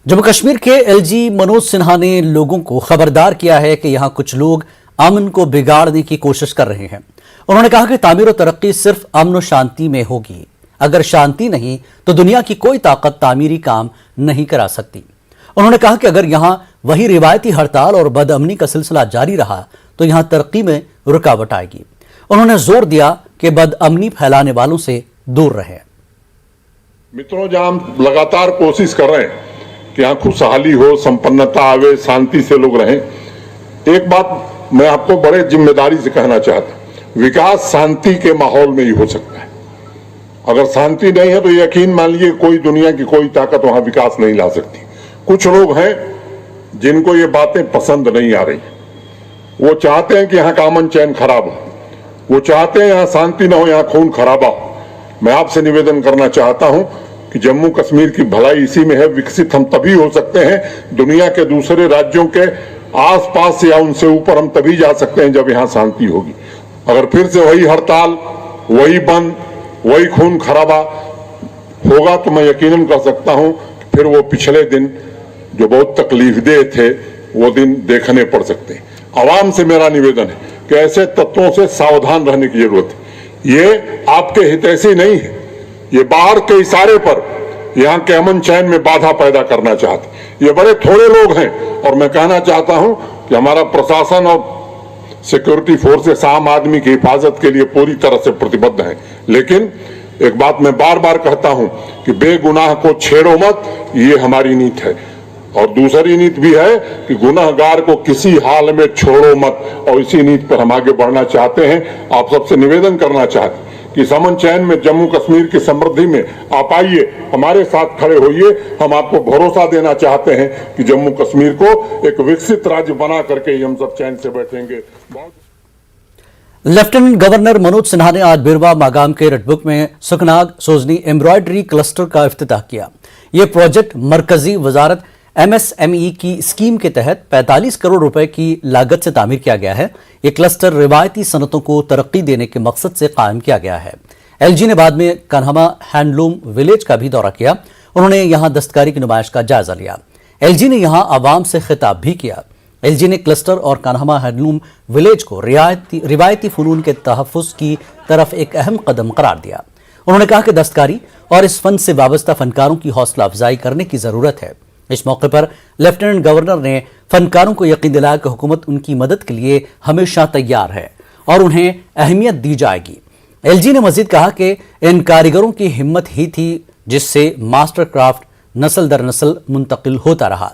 जम्मू कश्मीर के एलजी मनोज सिन्हा ने लोगों को खबरदार किया है कि यहां कुछ लोग अमन को बिगाड़ने की कोशिश कर रहे हैं। उन्होंने कहा कि तामीर और तरक्की सिर्फ अमन और शांति में होगी। अगर शांति नहीं तो दुनिया की कोई ताकत तामीरी काम नहीं करा सकती। उन्होंने कहा कि अगर यहां वही रिवायती हड़ताल और बदअमनी का सिलसिला जारी रहा तो यहां तरक्की में रुकावट आएगी। उन्होंने जोर दिया कि बदअमनी फैलाने वालों से दूर रहें। मित्रों, जहां हम लगातार कोशिश कर रहे हैं कि यहाँ खुशहाली हो, संपन्नता आवे, शांति से लोग रहें, एक बात मैं आपको बड़े जिम्मेदारी से कहना चाहता हूं, विकास शांति के माहौल में ही हो सकता है। अगर शांति नहीं है तो यकीन मान लीजिए कोई दुनिया की कोई ताकत वहां विकास नहीं ला सकती। कुछ लोग हैं जिनको ये बातें पसंद नहीं आ रही, वो चाहते हैं कि यहाँ का अमन चैन खराब हो, वो चाहते हैं यहाँ शांति ना हो, यहाँ खून खराबा हो। मैं आपसे निवेदन करना चाहता हूं कि जम्मू कश्मीर की भलाई इसी में है। विकसित हम तभी हो सकते हैं, दुनिया के दूसरे राज्यों के आसपास या उनसे ऊपर हम तभी जा सकते हैं जब यहाँ शांति होगी। अगर फिर से वही हड़ताल, वही बंद, वही खून खराबा होगा तो मैं यकीनन कर सकता हूं कि फिर वो पिछले दिन जो बहुत तकलीफदेह थे वो दिन देखने पड़ सकते हैं। आवाम से मेरा निवेदन है कि ऐसे तत्वों से सावधान रहने की जरूरत है। ये आपके हितैषी नहीं है, ये बाहर के इशारे पर यहाँ के अमन चैन में बाधा पैदा करना चाहते। ये बड़े थोड़े लोग हैं और मैं कहना चाहता हूं कि हमारा प्रशासन और सिक्योरिटी फोर्सेस आम आदमी की हिफाजत के लिए पूरी तरह से प्रतिबद्ध हैं। लेकिन एक बात मैं बार बार कहता हूं कि बेगुनाह को छेड़ो मत, ये हमारी नीति है। और दूसरी नीति भी है कि गुनहगार को किसी हाल में छोड़ो मत, और इसी नीति पर हम आगे बढ़ना चाहते हैं। आप सबसे निवेदन करना चाहते हैं कि इस अमन चैन में, जम्मू कश्मीर की समृद्धि में आप आइए, हमारे साथ खड़े होइए। हम आपको भरोसा देना चाहते हैं कि जम्मू कश्मीर को एक विकसित राज्य बना करके ही हम सब चैन से बैठेंगे। लेफ्टिनेंट गवर्नर मनोज सिन्हा ने आज बिरवा मागाम के रटबुक में सुखनाग सोजनी एम्ब्रॉयडरी क्लस्टर का इफ्तिताह किया। यह प्रोजेक्ट मरकजी वजारत MSME की स्कीम के तहत 45 करोड़ रुपए की लागत से तामीर किया गया है। यह क्लस्टर रिवायती सनतों को तरक्की देने के मकसद से कायम किया गया है। LG ने बाद में कान्हामा हैंडलूम विलेज का भी दौरा किया। उन्होंने यहां दस्तकारी की नुमाइश का जायजा लिया। LG ने यहां आवाम से खिताब भी किया। LG ने क्लस्टर और कान्हामा हैंडलूम विलेज को रिवायती फनून के तहफ़्फ़ुज़ की तरफ एक अहम कदम करार दिया। उन्होंने कहा कि दस्तकारी और इस फन से वाबस्ता फनकारों की हौसला अफजाई करने की जरूरत है। इस मौके पर लेफ्टिनेंट गवर्नर ने फनकारों को यकीन दिलाया कि हुकूमत उनकी मदद के लिए हमेशा तैयार है और उन्हें अहमियत दी जाएगी। LG ने मजीद कहा कि इन कारीगरों की हिम्मत ही थी जिससे मास्टर क्राफ्ट नस्ल दर नस्ल मुंतकिल होता रहा।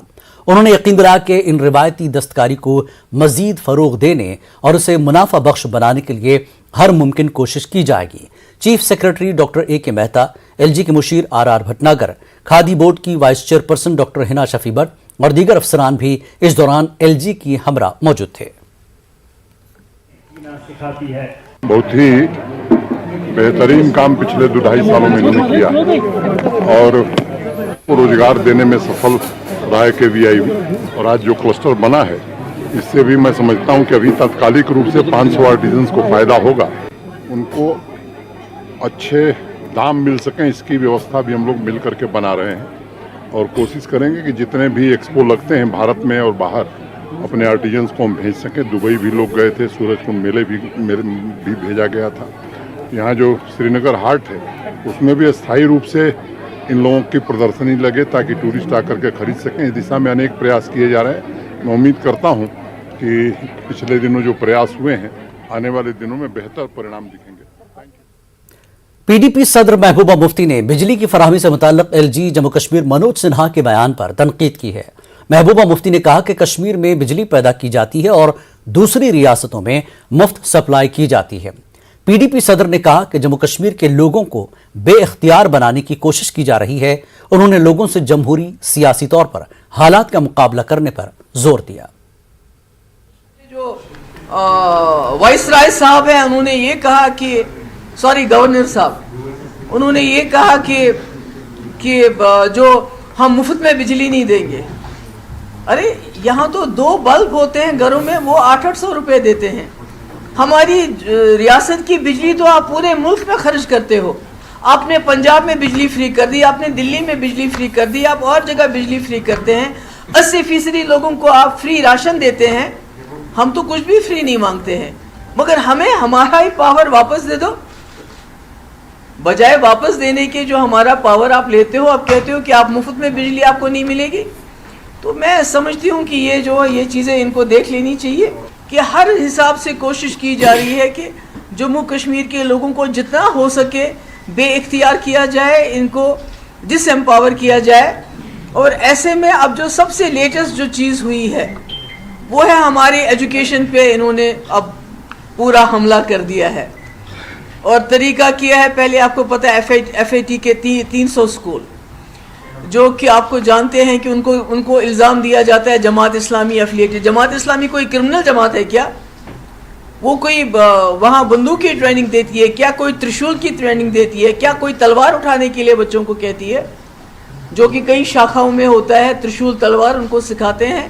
उन्होंने यकीन दिलाया कि इन रिवायती दस्तकारी को मजीद फरोग देने और उसे मुनाफा बख्श बनाने के लिए हर मुमकिन कोशिश की जाएगी। Chief secretary doctor AK Mehta, LG के मुशीर RR भटनागर, खादी बोर्ड की vice chairperson doctor Hina Shafi Bhatt और दीगर अफसरान भी इस दौरान LG की हमरा मौजूद थे। बहुत ही बेहतरीन काम पिछले 2-2.5 सालों में इन्होंने किया और रोजगार देने में सफल रहा है KVI। और आज जो क्लस्टर बना है इससे भी मैं समझता हूं कि अभी तात्कालिक रूप से 500 आर्टिजन्स को फायदा होगा, उनको अच्छे दाम मिल सकें, इसकी व्यवस्था भी हम लोग मिल करके बना रहे हैं। और कोशिश करेंगे कि जितने भी एक्सपो लगते हैं भारत में और बाहर, अपने आर्टिजन्स को हम भेज सकें। दुबई भी लोग गए थे, सूरजकुंड मेले भी भेजा गया था। यहाँ जो श्रीनगर हाट है उसमें भी अस्थायी रूप से इन लोगों की प्रदर्शनी लगे ताकि टूरिस्ट आकर के खरीद सकें। इस दिशा में अनेक प्रयास किए जा रहे हैं। मैं उम्मीद करता हूँ कि पिछले दिनों जो प्रयास हुए हैं आने वाले दिनों में बेहतर परिणाम दिखेंगे। PDP सदर महबूबा मुफ्ती ने बिजली की फराहमी से मुताल्लिक LG जम्मू कश्मीर मनोज सिन्हा के बयान पर तनकीद की है। महबूबा मुफ्ती ने कहा कि कश्मीर में बिजली पैदा की जाती है और दूसरी रियासतों में मुफ्त सप्लाई की जाती है। PDP सदर ने कहा कि जम्मू कश्मीर के लोगों को बेइख्तियार बनाने की कोशिश की जा रही है। उन्होंने लोगों से जमहूरी सियासी तौर पर हालात का मुकाबला करने पर जोर दिया। जो वाइसराय साहब है उन्होंने ये कहा कि गवर्नर साहब उन्होंने ये कहा कि जो हम मुफ्त में बिजली नहीं देंगे। अरे यहाँ तो 2 बल्ब होते हैं घरों में, वो 800 रुपए देते हैं। हमारी रियासत की बिजली तो आप पूरे मुल्क में खर्च करते हो। आपने पंजाब में बिजली फ्री कर दी, आपने दिल्ली में बिजली फ्री कर दी, आप और जगह बिजली फ्री करते हैं, 80% लोगों को आप फ्री राशन देते हैं। हम तो कुछ भी फ्री नहीं मांगते हैं, मगर हमें हमारा ही पावर वापस दे दो। बजाय वापस देने के जो हमारा पावर आप लेते हो, आप कहते हो कि आप मुफ्त में बिजली आपको नहीं मिलेगी। तो मैं समझती हूँ कि ये चीज़ें इनको देख लेनी चाहिए कि हर हिसाब से कोशिश की जा रही है कि जम्मू कश्मीर के लोगों को जितना हो सके बेइख्तियार किया जाए, इनको डिसएम्पावर किया जाए। और ऐसे में अब जो सबसे लेटेस्ट जो चीज़ हुई है वो है हमारे एजुकेशन पे इन्होंने अब पूरा हमला कर दिया है। और तरीका किया है, पहले आपको पता है FAT के 300 स्कूल जो कि आपको जानते हैं कि उनको इल्ज़ाम दिया जाता है जमात इस्लामी एफिलिएटेड। जमात इस्लामी कोई क्रिमिनल जमात है क्या? वो कोई वहाँ बंदूक की ट्रेनिंग देती है क्या? कोई त्रिशूल की ट्रेनिंग देती है क्या? कोई तलवार उठाने के लिए बच्चों को कहती है, जो कि कई शाखाओं में होता है, त्रिशूल तलवार उनको सिखाते हैं।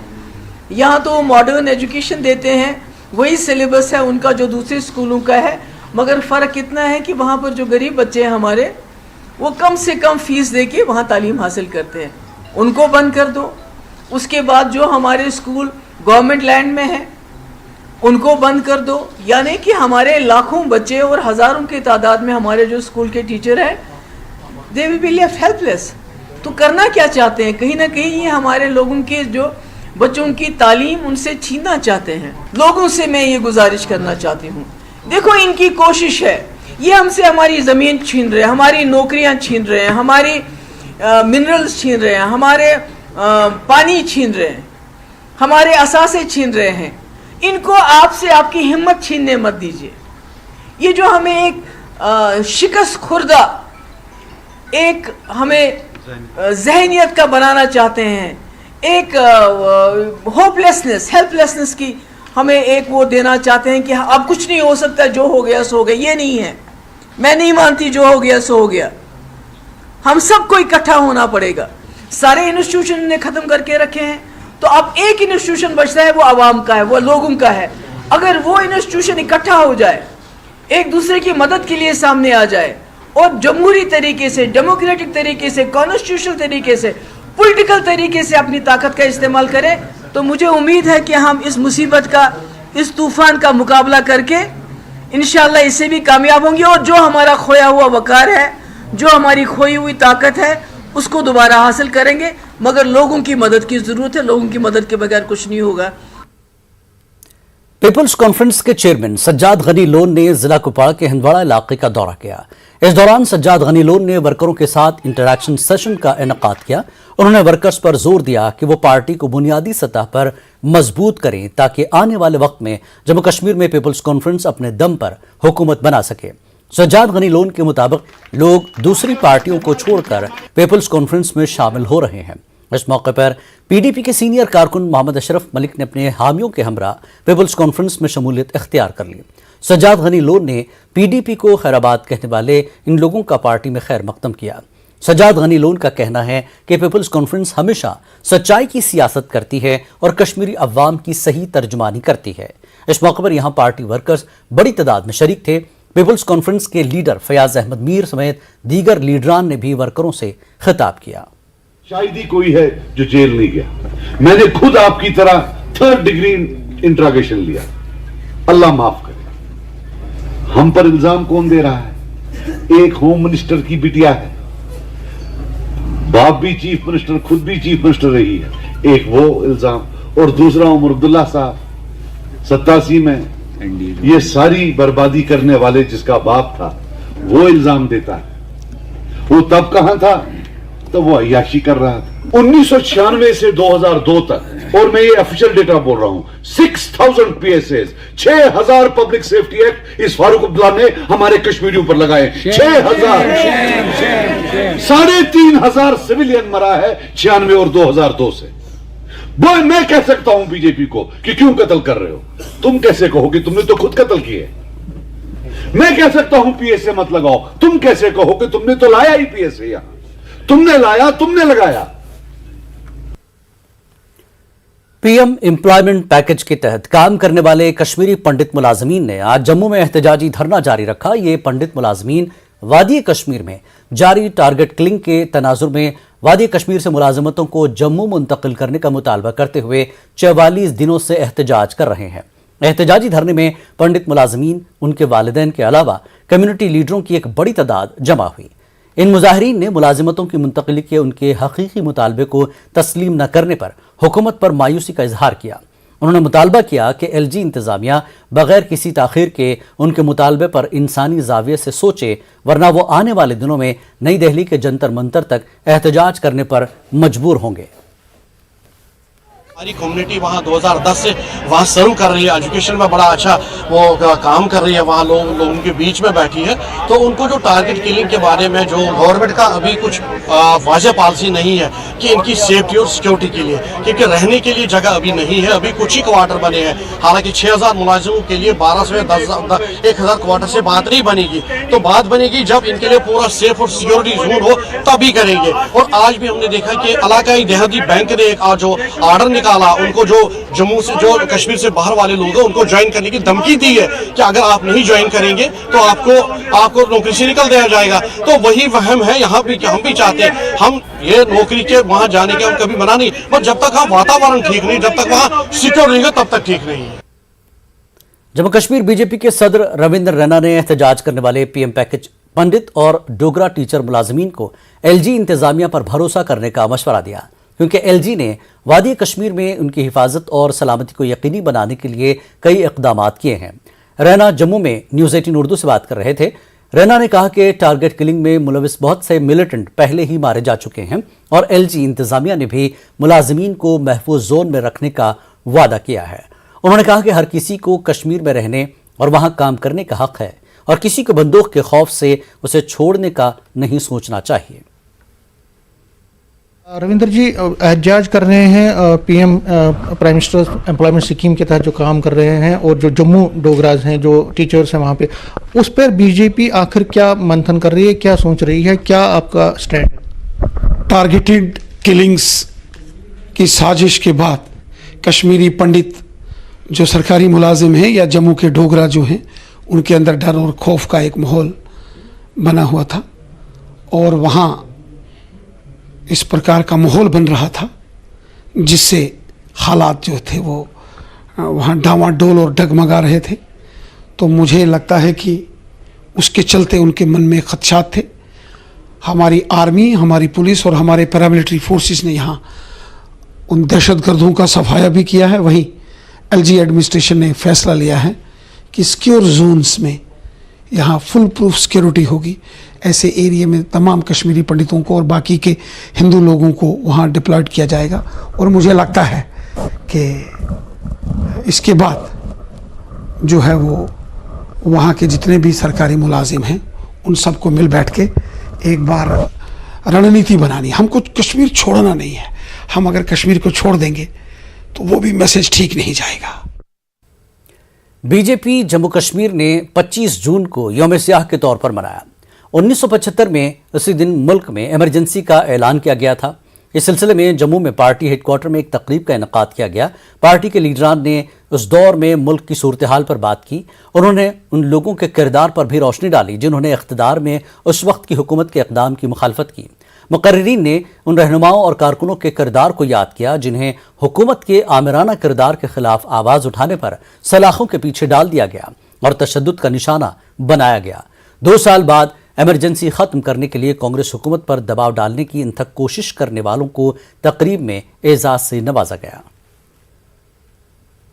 यहाँ तो मॉडर्न एजुकेशन देते हैं, वही सिलेबस है उनका जो दूसरे स्कूलों का है, मगर फ़र्क इतना है कि वहाँ पर जो गरीब बच्चे हैं हमारे, वो कम से कम फीस दे के वहाँ तालीम हासिल करते हैं, उनको बंद कर दो। उसके बाद जो हमारे स्कूल गवर्नमेंट लैंड में है उनको बंद कर दो। यानी कि हमारे लाखों बच्चे और हज़ारों की तादाद में हमारे जो स्कूल के टीचर हैं, they will be left helpless. तो करना क्या चाहते हैं? कहीं ना कहीं ये हमारे लोगों के जो बच्चों की तालीम उनसे छीनना चाहते हैं। लोगों से मैं ये गुजारिश करना चाहती हूँ, देखो इनकी कोशिश है, ये हमसे हमारी ज़मीन छीन रहे हैं, हमारी नौकरियां छीन रहे हैं, हमारी मिनरल्स छीन रहे हैं, हमारे पानी छीन रहे हैं, हमारे असासे छीन रहे हैं। इनको आपसे आपकी हिम्मत छीनने मत दीजिए। ये जो हमें एक शिकस्त खुर्दा, एक हमें जहनियत का बनाना चाहते हैं, एक होपलेसनेस, हेल्पलेसनेस की हमें एक वो देना चाहते हैं कि अब कुछ नहीं हो सकता, जो हो गया सो हो गया। ये नहीं है, मैं नहीं मानती जो हो गया सो हो गया। हम सबको इकट्ठा होना पड़ेगा। सारे इंस्टीट्यूशन ने ख़त्म करके रखे हैं, तो अब एक इंस्टीट्यूशन बचता है, वो आवाम का है, वो लोगों का है। अगर वो इंस्टीट्यूशन इकट्ठा हो जाए, एक दूसरे की मदद के लिए सामने आ जाए और जमहूरी तरीके से, डेमोक्रेटिक तरीके से, कॉन्स्टिट्यूशनल तरीके से, पॉलिटिकल तरीके से अपनी ताकत का इस्तेमाल करें, तो मुझे उम्मीद है कि हम इस मुसीबत का, इस तूफान का मुकाबला करके इंशाअल्लाह इससे भी कामयाब होंगे। और जो हमारा खोया हुआ वकार है, जो हमारी खोई हुई ताकत है, उसको दोबारा हासिल करेंगे। मगर लोगों की मदद की ज़रूरत है, लोगों की मदद के बगैर कुछ नहीं होगा। पीपल्स कॉन्फ्रेंस के चेयरमैन सज्जाद गनी लोन ने जिला कुपवाड़ा के हिंदवाड़ा इलाके का दौरा किया। इस दौरान सज्जाद गनी लोन ने वर्करों के साथ इंटरैक्शन सेशन का इनेकाद किया। उन्होंने वर्कर्स पर जोर दिया कि वो पार्टी को बुनियादी सतह पर मजबूत करें ताकि आने वाले वक्त में जम्मू कश्मीर में पीपल्स कॉन्फ्रेंस अपने दम पर हुकूमत बना सके। सज्जाद गनी लोन के मुताबिक लोग दूसरी पार्टियों को छोड़कर पीपल्स कॉन्फ्रेंस में शामिल हो रहे हैं। इस मौके पर पीडीपी के सीनियर कारकुन मोहम्मद अशरफ मलिक ने अपने हामियों के हमरा पीपल्स कॉन्फ्रेंस में शमूलियत इख्तियार कर ली। सज्जाद गनी लोन ने पीडीपी को खैराबाद कहने वाले इन लोगों का पार्टी में खैर मकदम किया। सज्जाद गनी लोन का कहना है कि पीपल्स कॉन्फ्रेंस हमेशा सच्चाई की सियासत करती है और कश्मीरी अवाम की सही तर्जुमानी करती है। इस मौके पर यहाँ पार्टी वर्कर्स बड़ी तादाद में शरीक थे। पीपल्स कॉन्फ्रेंस के लीडर फयाज अहमद मीर समेत दीगर लीडरान ने भी वर्करों से खिताब किया। शायद ही कोई है जो जेल नहीं गया। मैंने खुद आपकी तरह 3rd डिग्री इंट्रोगेशन लिया। अल्लाह माफ करे। हम पर इल्जाम कौन दे रहा है? एक होम मिनिस्टर की बिटिया है, बाप भी चीफ मिनिस्टर, खुद भी चीफ मिनिस्टर रही है। एक वो इल्जाम, और दूसरा उमर अब्दुल्ला साहब 87 में ये सारी बर्बादी करने वाले जिसका बाप था, वो इल्जाम देता है। वो तब कहां था? तो वो अय्याशी कर रहा था। 1996 से 2002 तक, और मैं ये ऑफिशियल डेटा बोल रहा हूं, 6000 PSAs, 6000 पब्लिक सेफ्टी एक्ट इस फारूक अब्दुल्ला ने हमारे कश्मीरियों पर लगाए। 6000, 3500 सिविलियन मरा है 96 और 2002 से। वो मैं कह सकता हूं बीजेपी को कि क्यों कत्ल कर रहे हो? तुम कैसे कहो कि तुमने तो खुद कत्ल किए? मैं कह सकता हूं PSA मत लगाओ, तुम कैसे कहो कि तुमने तो लाया ही PSA? यहां तुमने लाया, तुमने लगाया। पीएम एम्प्लॉयमेंट पैकेज के तहत काम करने वाले कश्मीरी पंडित मुलाजमीन ने आज जम्मू में एहतजाजी धरना जारी रखा। ये पंडित मुलाजमीन वादी कश्मीर में जारी टारगेट किलिंग के तनाजुर में वादी कश्मीर से मुलाजमतों को जम्मू मुंतकिल करने का मुतालबा करते हुए 44 दिनों से एहतजाज कर रहे हैं। एहतजाजी धरने में पंडित मुलाजमीन, उनके वालिदैन के अलावा कम्युनिटी लीडरों की एक बड़ी तादाद जमा हुई। इन मुजाहिरीन ने मुलाजिमतों की मुंतकिली के उनके हकीकी मुतालबे को तस्लीम न करने पर हुकूमत पर मायूसी का इजहार किया। उन्होंने मुतालबा किया कि एलजी इंतजामिया बगैर किसी ताखीर के उनके मुतालबे पर इंसानी जाविये से सोचे, वरना वो आने वाले दिनों में नई दिल्ली के जंतर मंतर तक एहतजाज करने पर मजबूर होंगे। हमारी कम्युनिटी वहाँ 2010 से वहाँ सर्व कर रही है, एजुकेशन में बड़ा अच्छा वो काम कर रही है, वहाँ लोगों के बीच में बैठी है। तो उनको जो टारगेट किलिंग के बारे में जो गवर्नमेंट का अभी कुछ वाज़ेह पॉलिसी नहीं है कि इनकी सेफ्टी और सिक्योरिटी के लिए, क्योंकि रहने के लिए जगह अभी नहीं है, अभी कुछ ही क्वार्टर बने हैं। हालांकि 6000 मुलाजिमों के लिए 1200 या 1000 क्वार्टर से बात नहीं बनेगी। तो बात बनेगी जब इनके लिए पूरा सेफ और सिक्योरिटी जोन हो तभी करेंगे। और आज भी हमने देखा कि इलाकाई देहाती बैंक ने एक जो ऑर्डर निकाला, उनको जो जम्मू से जो कश्मीर से बाहर वाले लोग हैं उनको ज्वाइन करने की धमकी दी है कि अगर आप नहीं ज्वाइन करेंगे तो आपको नौकरी से निकल दिया जाएगा। तो वही वहम है यहाँ भी कि हम भी चाहते हैं, हम ये नौकरी के वहाँ जाने के हम कभी मना नहीं, पर जब तक हम वातावरण ठीक नहीं, जब तक वहाँ सिक्योर नहीं है तब तक ठीक नहीं है। जम्मू कश्मीर बीजेपी के सदर रविंद्र रैना ने एहतजाज करने वाले पीएम पैकेज पंडित और डोगरा टीचर मुलाजमीन को एलजी इंतजामिया पर भरोसा करने का मशवरा दिया, क्योंकि एलजी ने वादी कश्मीर में उनकी हिफाजत और सलामती को यकीनी बनाने के लिए कई इक़दामात किए हैं। रैना जम्मू में न्यूज़ 18 उर्दू से बात कर रहे थे। रैना ने कहा कि टारगेट किलिंग में मुलविस बहुत से मिलिटेंट पहले ही मारे जा चुके हैं और एलजी इंतजामिया ने भी मुलाजमीन को महफूज जोन में रखने का वादा किया है। उन्होंने कहा कि हर किसी को कश्मीर में रहने और वहां काम करने का हक है और किसी को बंदूक के खौफ से उसे छोड़ने का नहीं सोचना चाहिए। रविंद्र जी एहतजाज कर रहे हैं PM prime minister employment scheme के तहत जो काम कर रहे हैं, और जो जम्मू डोगराज हैं, जो टीचर्स हैं वहाँ पे, उस पर बीजेपी आखिर क्या मंथन कर रही है, क्या सोच रही है, क्या आपका स्टैंड है? टारगेटेड किलिंग्स की साजिश के बाद कश्मीरी पंडित जो सरकारी मुलाजिम हैं या जम्मू के डोगरा जो हैं, उनके अंदर डर और खौफ का एक माहौल बना हुआ था और वहाँ इस प्रकार का माहौल बन रहा था जिससे हालात जो थे वो वहाँ डावाडोल और डगमगा रहे थे। तो मुझे लगता है कि उसके चलते उनके मन में खदशात थे। हमारी आर्मी, हमारी पुलिस और हमारे पैरामिलिट्री फोर्सेस ने यहाँ उन दहशतगर्दों का सफाया भी किया है। वहीं एलजी एडमिनिस्ट्रेशन ने फैसला लिया है कि सिक्योर जोन्स में यहाँ फुल प्रूफ सिक्योरिटी होगी। ऐसे एरिया में तमाम कश्मीरी पंडितों को और बाकी के हिंदू लोगों को वहाँ डिप्लॉयड किया जाएगा। और मुझे लगता है कि इसके बाद जो है वो वहाँ के जितने भी सरकारी मुलाजिम हैं उन सबको मिल बैठ के एक बार रणनीति बनानी। हमको कश्मीर छोड़ना नहीं है। हम अगर कश्मीर को छोड़ देंगे तो वो भी मैसेज ठीक नहीं जाएगा। बीजेपी जम्मू कश्मीर ने 25 जून को यौम सियाह के तौर पर मनाया। 1975 में उसी दिन मुल्क में इमरजेंसी का ऐलान किया गया था। इस सिलसिले में जम्मू में पार्टी हेडक्वार्टर में एक तकरीब का इनेकाद किया गया। पार्टी के लीडरान ने उस दौर में मुल्क की सूरत हाल पर बात की। उन्होंने उन लोगों के किरदार पर भी रोशनी डाली जिन्होंने इख्तिदार में उस वक्त की हुकूमत के इक़दाम की मुखालफत की। मुकर्रिरीन ने उन रहनुमाओं और कारकुनों के किरदार को याद किया जिन्हें हुकूमत के आमिराना किरदार के खिलाफ आवाज़ उठाने पर सलाखों के पीछे डाल दिया गया और तशद्दुद का निशाना बनाया गया। 2 साल बाद इमरजेंसी खत्म करने के लिए कांग्रेस हुकूमत पर दबाव डालने की अनथक कोशिश करने वालों को तकरीब में एजाज से नवाजा गया।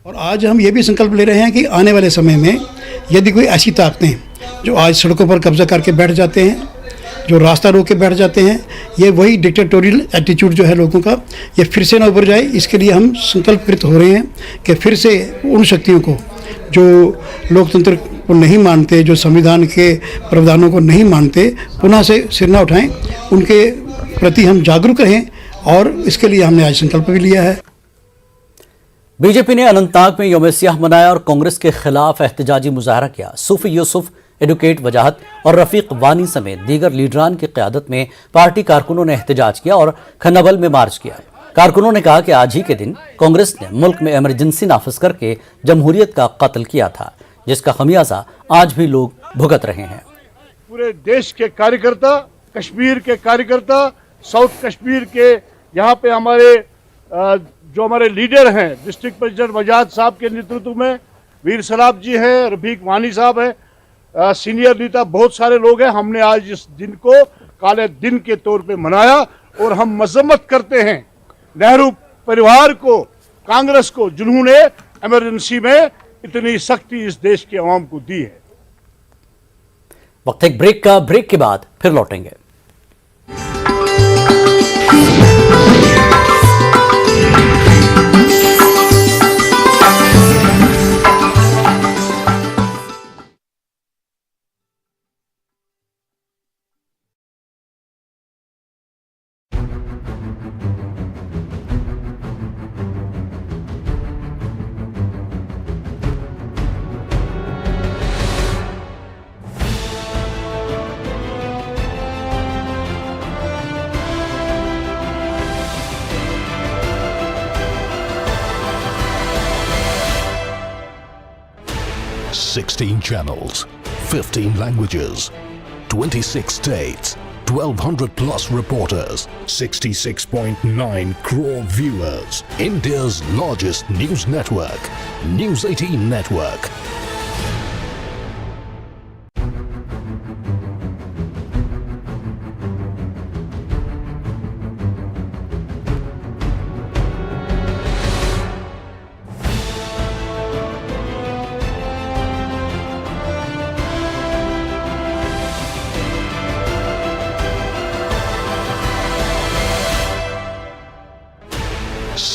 और आज हम ये भी संकल्प ले रहे हैं कि आने वाले समय में यदि कोई ऐसी ताकतें जो आज सड़कों पर कब्जा करके बैठ जाते हैं, जो रास्ता रोक के बैठ जाते हैं, ये वही डिक्टेटोरियल एटीट्यूड जो है लोगों का, ये फिर से ना उभर जाए। इसके लिए हम संकल्पकृत हो रहे हैं कि फिर से उन शक्तियों को जो लोकतंत्र को नहीं मानते, जो संविधान के प्रावधानों को नहीं मानते, पुनः से सिर ना उठाएं, उनके प्रति हम जागरूक रहें। और इसके लिए हमने आज संकल्प भी लिया है। बीजेपी ने अनंतनाग में यौम सियाह मनाया और कांग्रेस के खिलाफ एहतजाजी मुजाहरा किया। सूफी यूसुफ, एडवोकेट वजाहत और रफीक वानी समेत दीगर लीडरान की क़यादत में पार्टी कारकुनों ने एहतजाज किया और खन्नाबल में मार्च किया। कारकुनों ने कहा कि आज ही के दिन कांग्रेस ने मुल्क में इमरजेंसी नाफिज करके जमहूरियत का कत्ल किया था, जिसका खमियाजा आज भी लोग भुगत रहे हैं। पूरे देश के कार्यकर्ता, कश्मीर के कार्यकर्ता, साउथ कश्मीर के यहाँ पे हमारे जो हमारे लीडर हैं, डिस्ट्रिक्ट प्रेसिडेंट वजाद साहब के नेतृत्व में वीर सलाब जी हैं, रफीक वानी साहब हैं, सीनियर नेता बहुत सारे लोग हैं। हमने आज इस दिन को काले दिन के तौर पे मनाया और हम मजम्मत करते हैं नेहरू परिवार को, कांग्रेस को, जिन्होंने इमरजेंसी में इतनी सख्ती इस देश के अवाम को दी है। वक्त एक ब्रेक का, ब्रेक के बाद फिर लौटेंगे। Sixteen channels, 15 languages, 26 states, 1,200 plus reporters, 66.9 crore viewers. India's largest news network, News 18 Network.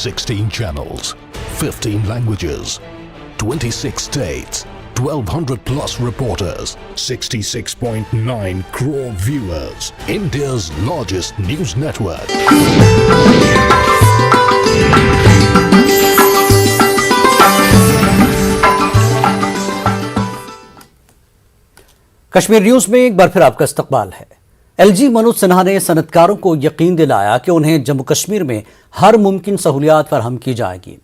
Sixteen channels, 15 languages, 26 states, 1,200 plus reporters, 66.9 crore viewers. India's largest news network. Kashmir news में एक बार फिर आपका इस्तकबाल है। एलजी मनोज सिन्हा ने सनतकारों को यकीन दिलाया कि उन्हें जम्मू कश्मीर में हर मुमकिन सहूलियात फराहम की जाएगी।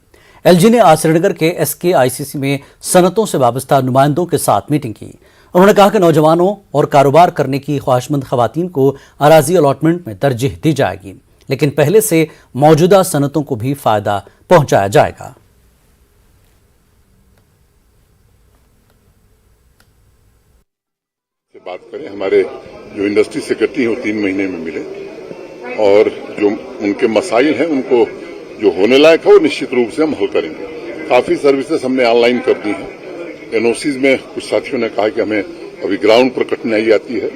एलजी ने आज श्रीनगर के SKICC में सनतों से वाबस्ता नुमाइंदों के साथ मीटिंग की। उन्होंने कहा कि नौजवानों और कारोबार करने की ख्वाहिशमंद खवातीन को अराजी अलॉटमेंट में तरजीह दी जाएगी, लेकिन पहले से मौजूदा सनतों को भी फायदा पहुंचाया जाएगा। बात करें, हमारे जो इंडस्ट्री सेक्रेटरी हैं वो 3 महीने में मिले और जो उनके मसाइल हैं उनको जो होने लायक है वो निश्चित रूप से हम हल करेंगे। काफी सर्विसेज हमने ऑनलाइन कर दी हैं। एनओसीज में कुछ साथियों ने कहा कि हमें अभी ग्राउंड पर कठिनाई आती है,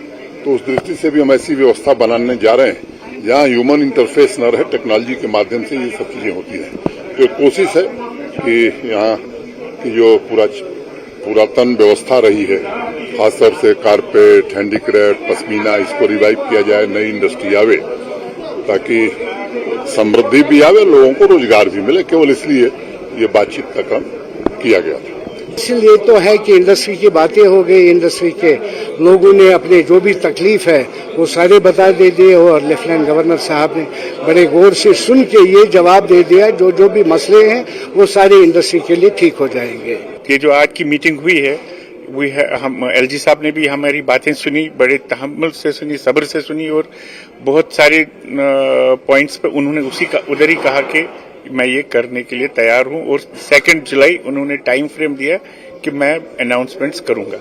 तो उस दृष्टि से भी हम ऐसी व्यवस्था बनाने जा रहे हैं जहां ह्यूमन इंटरफेस न रहे, टेक्नोलॉजी के माध्यम से ये सब चीजें होती हैं। तो कोशिश है कि यहाँ की जो पुरातन व्यवस्था रही है, खासतौर से कारपेट, हैंडीक्राफ्ट, पश्मीना, इसको रिवाइव किया जाए, नई इंडस्ट्री आवे ताकि समृद्धि भी आवे, लोगों को रोजगार भी मिले। केवल इसलिए ये बातचीत का काम किया गया था। इसलिए तो है कि इंडस्ट्री की बातें हो गई, इंडस्ट्री के लोगों ने अपने जो भी तकलीफ है वो सारे बता दे दिए और लेफ्टिनेंट गवर्नर साहब ने बड़े गौर से सुन के ये जवाब दे दिया जो भी मसले हैं वो सारे इंडस्ट्री के लिए ठीक हो जाएंगे। ये जो आज की मीटिंग हुई है हम एलजी साहब ने भी हमारी बातें सुनी, बड़े तहम्मुल से सुनी, सब्र से सुनी और बहुत सारे पॉइंट्स पे उन्होंने उधर ही कहा कि मैं ये करने के लिए तैयार हूं और 2 जुलाई उन्होंने टाइम फ्रेम दिया कि मैं अनाउंसमेंट्स करूंगा।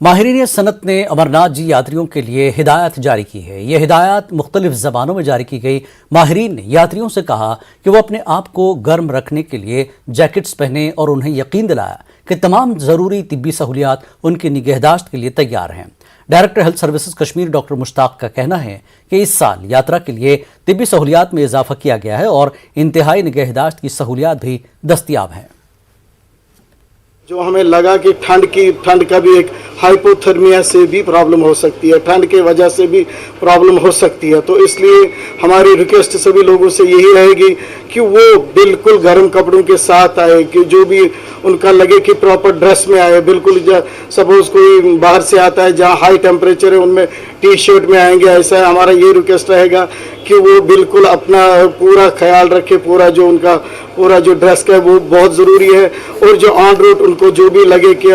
माहिरीन सनत ने अमरनाथ जी यात्रियों के लिए हिदायत जारी की है। ये हिदायत मुख्तलिफ ज़बानों में जारी की गई। माहिरीन ने यात्रियों से कहा कि वो अपने आप को गर्म रखने के लिए जैकेट्स पहने और उन्हें यकीन दिलाया कि तमाम ज़रूरी तिब्बी सहूलियात उनकी निगहदाश्त के लिए तैयार हैं। Director health services Kashmir doctor Mushtaq का कहना है कि इस साल यात्रा के लिए तिब्बी सहूलियात में इजाफा किया गया है और इंतहाई निगहदाश्त की सहूलियात भी दस्तियाब हैं। जो हमें लगा कि ठंड का भी एक हाइपोथर्मिया से भी प्रॉब्लम हो सकती है, ठंड के वजह से भी प्रॉब्लम हो सकती है, तो इसलिए हमारी रिक्वेस्ट सभी लोगों से यही रहेगी कि वो बिल्कुल गर्म कपड़ों के साथ आए, कि जो भी उनका लगे कि प्रॉपर ड्रेस में आए। बिल्कुल सपोज कोई बाहर से आता है जहाँ हाई टेम्परेचर है उनमें टी-शर्ट में आएंगे, ऐसा हमारा ये रिक्वेस्ट रहेगा कि वो बिल्कुल अपना पूरा ख्याल रखे, पूरा जो ड्रेस का है वो बहुत ज़रूरी है। और जो ऑन रूट उनको जो भी लगे कि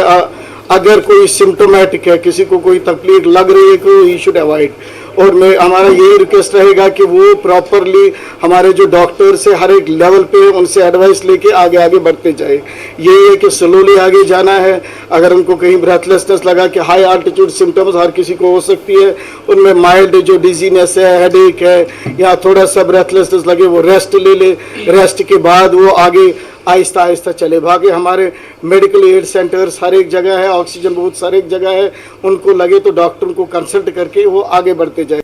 अगर कोई सिम्टोमेटिक है, किसी को कोई तकलीफ लग रही है, तो ही शुड अवॉइड। और मैं हमारा यही रिक्वेस्ट रहेगा कि वो प्रॉपरली हमारे जो डॉक्टर्स है हर एक लेवल पे उनसे एडवाइस लेके आगे आगे बढ़ते जाए। यही है कि स्लोली आगे जाना है। अगर उनको कहीं ब्रेथलेसनेस लगा कि हाई आल्टीट्यूड सिम्टम्स हर किसी को हो सकती है, उनमें माइल्ड जो डिजीनेस है, हेडेक है या थोड़ा सा ब्रेथलेसनेस लगे, वो रेस्ट ले ले। रेस्ट के बाद वो आगे आहिस्ता आहिस्ता चले। भागे हमारे मेडिकल एड सेंटर्स हर एक जगह है, ऑक्सीजन बहुत सारे एक जगह है, उनको लगे तो डॉक्टर को कंसल्ट करके वो आगे बढ़ते जाए।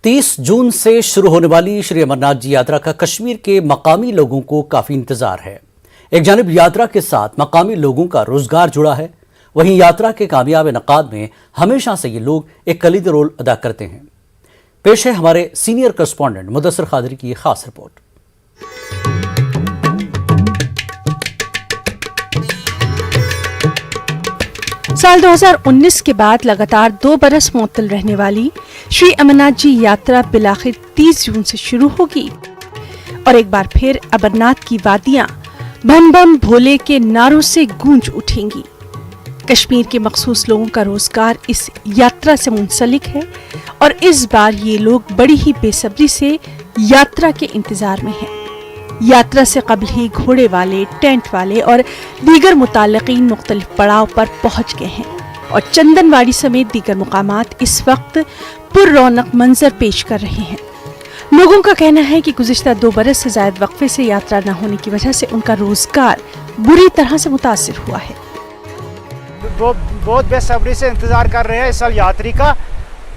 30 जून से शुरू होने वाली श्री अमरनाथ जी यात्रा का कश्मीर के मकामी लोगों को काफी इंतजार है। एक जानिब यात्रा के साथ मकामी लोगों का रोजगार जुड़ा है, वहीं यात्रा के कामयाब इनकाद में हमेशा से ये लोग एक कलीदी रोल अदा करते हैं। पेश है हमारे सीनियर करस्पॉन्डेंट मुदस्सिर कादरी की खास रिपोर्ट। साल 2019 के बाद लगातार 2 बरस मुअत्तल रहने वाली श्री अमरनाथ जी यात्रा बिलाखिर 30 जून से शुरू होगी और एक बार फिर अमरनाथ की वादियां बम बम भोले के नारों से गूंज उठेंगी। कश्मीर के मखसूस लोगों का रोजगार इस यात्रा से मुंसलिक है और इस बार ये लोग बड़ी ही बेसब्री से यात्रा के इंतजार में हैं। यात्रा से कबल ही घोड़े वाले, टेंट वाले और दीगर मुताल्लिकीन मुख्तलिफ पड़ाव पर पहुंच गए हैं और चंदनवाड़ी समेत दीगर मुकामात इस वक्त पुररौनक मंजर पेश कर रहे हैं। लोगों का कहना है कि गुज़िश्ता 2 बरस से ज़ायद वक्फे से यात्रा न होने की वजह से उनका रोजगार बुरी तरह से मुतासिर हुआ है। बहुत बेसब्री से इंतज़ार कर रहे हैं इस साल यात्री का,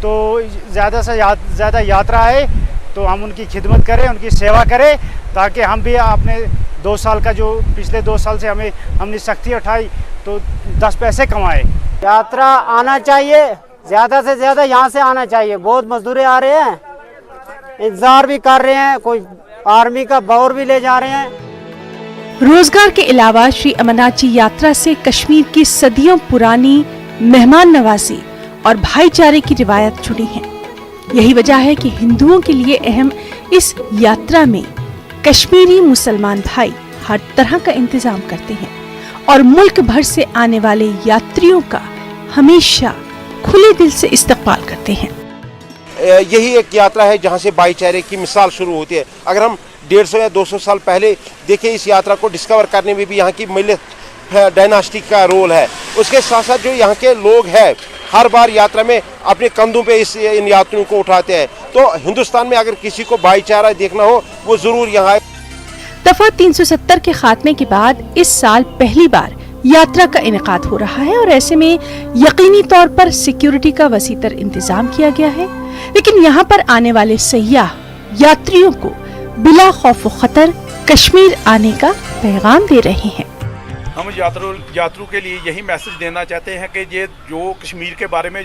तो ज़्यादा से ज़्यादा यात्रा है तो हम उनकी खिदमत करें, उनकी सेवा करें, ताकि हम भी अपने 2 साल का जो पिछले 2 साल से हमने सख्ती उठाई तो 10 पैसे कमाए। यात्रा आना चाहिए, ज़्यादा से ज़्यादा यहाँ से आना चाहिए। बहुत मजदूर आ रहे हैं, इंतजार भी कर रहे हैं, कोई आर्मी का बौर भी ले जा रहे हैं। रोजगार के अलावा श्री अमरनाथ जी यात्रा से कश्मीर की सदियों पुरानी मेहमान नवाजी और भाईचारे की रिवायत जुड़ी है। यही वजह है कि हिंदुओं के लिए अहम इस यात्रा में कश्मीरी मुसलमान भाई हर तरह का इंतजाम करते हैं और मुल्क भर से आने वाले यात्रियों का हमेशा खुले दिल से इस्तकबाल करते हैं। यही एक यात्रा है जहां से भाईचारे की मिसाल शुरू होती है। अगर हम 150 या 200 साल पहले देखें, इस यात्रा को डिस्कवर करने में भी यहाँ की मिलित डायनास्टी का रोल है। उसके साथ साथ जो यहाँ के लोग हैं हर बार यात्रा में अपने कंधों पे इन यात्रियों को उठाते हैं। तो हिंदुस्तान में अगर किसी को भाईचारा देखना हो वो जरूर यहाँ है। दफा 370 के खात्मे के बाद इस साल पहली बार यात्रा का इनेकाद हो रहा है और ऐसे में यकीनी तौर पर सिक्योरिटी का वसीतर इंतजाम किया गया है। लेकिन यहाँ पर आने वाले सयाह यात्रियों को बिला खौफ व खतर कश्मीर आने का पैगाम दे रहे हैं। हम यात्रियों के लिए यही मैसेज देना चाहते हैं कि ये जो कश्मीर के बारे में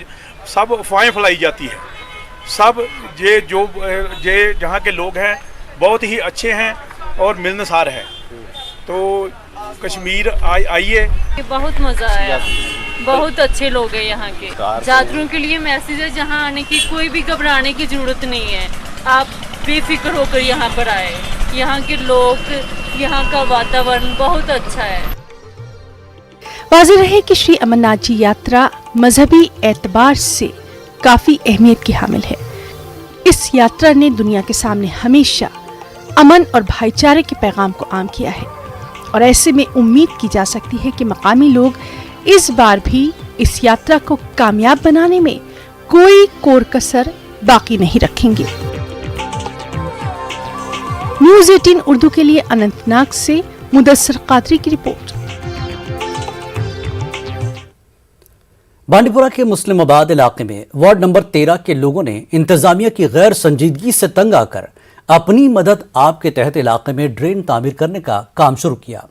सब अफवाहें फैलाई जाती है, सब ये जहाँ के लोग हैं बहुत ही अच्छे हैं और मिलनसार हैं। तो कश्मीर आइए, बहुत मज़ा आया, बहुत अच्छे लोग हैं यहाँ के। यात्रियों के लिए मैसेज है, जहाँ आने की कोई भी घबराने की जरूरत नहीं है, आप बेफिक्र होकर यहाँ पर आए। यहाँ के लोग, यहाँ का वातावरण बहुत अच्छा है। वाज़ेह रहे कि श्री अमरनाथ जी यात्रा मजहबी एतबार से काफी अहमियत की हामिल है। इस यात्रा ने दुनिया के सामने हमेशा अमन और भाईचारे के पैगाम को आम किया है और ऐसे में उम्मीद की जा सकती है कि मकामी लोग इस बार भी इस यात्रा को कामयाब बनाने में कोई कोर कसर बाकी नहीं रखेंगे। न्यूज़ 18 उर्दू के लिए अनंतनाग से मुदस्सिर कादरी की रिपोर्ट। बांडीपुरा के मुस्लिमाबाद इलाके में वार्ड नंबर 13 के लोगों ने इंतजामिया की गैर संजीदगी से तंग आकर अपनी मदद आप के तहत इलाके में ड्रेन तामीर करने का काम शुरू किया।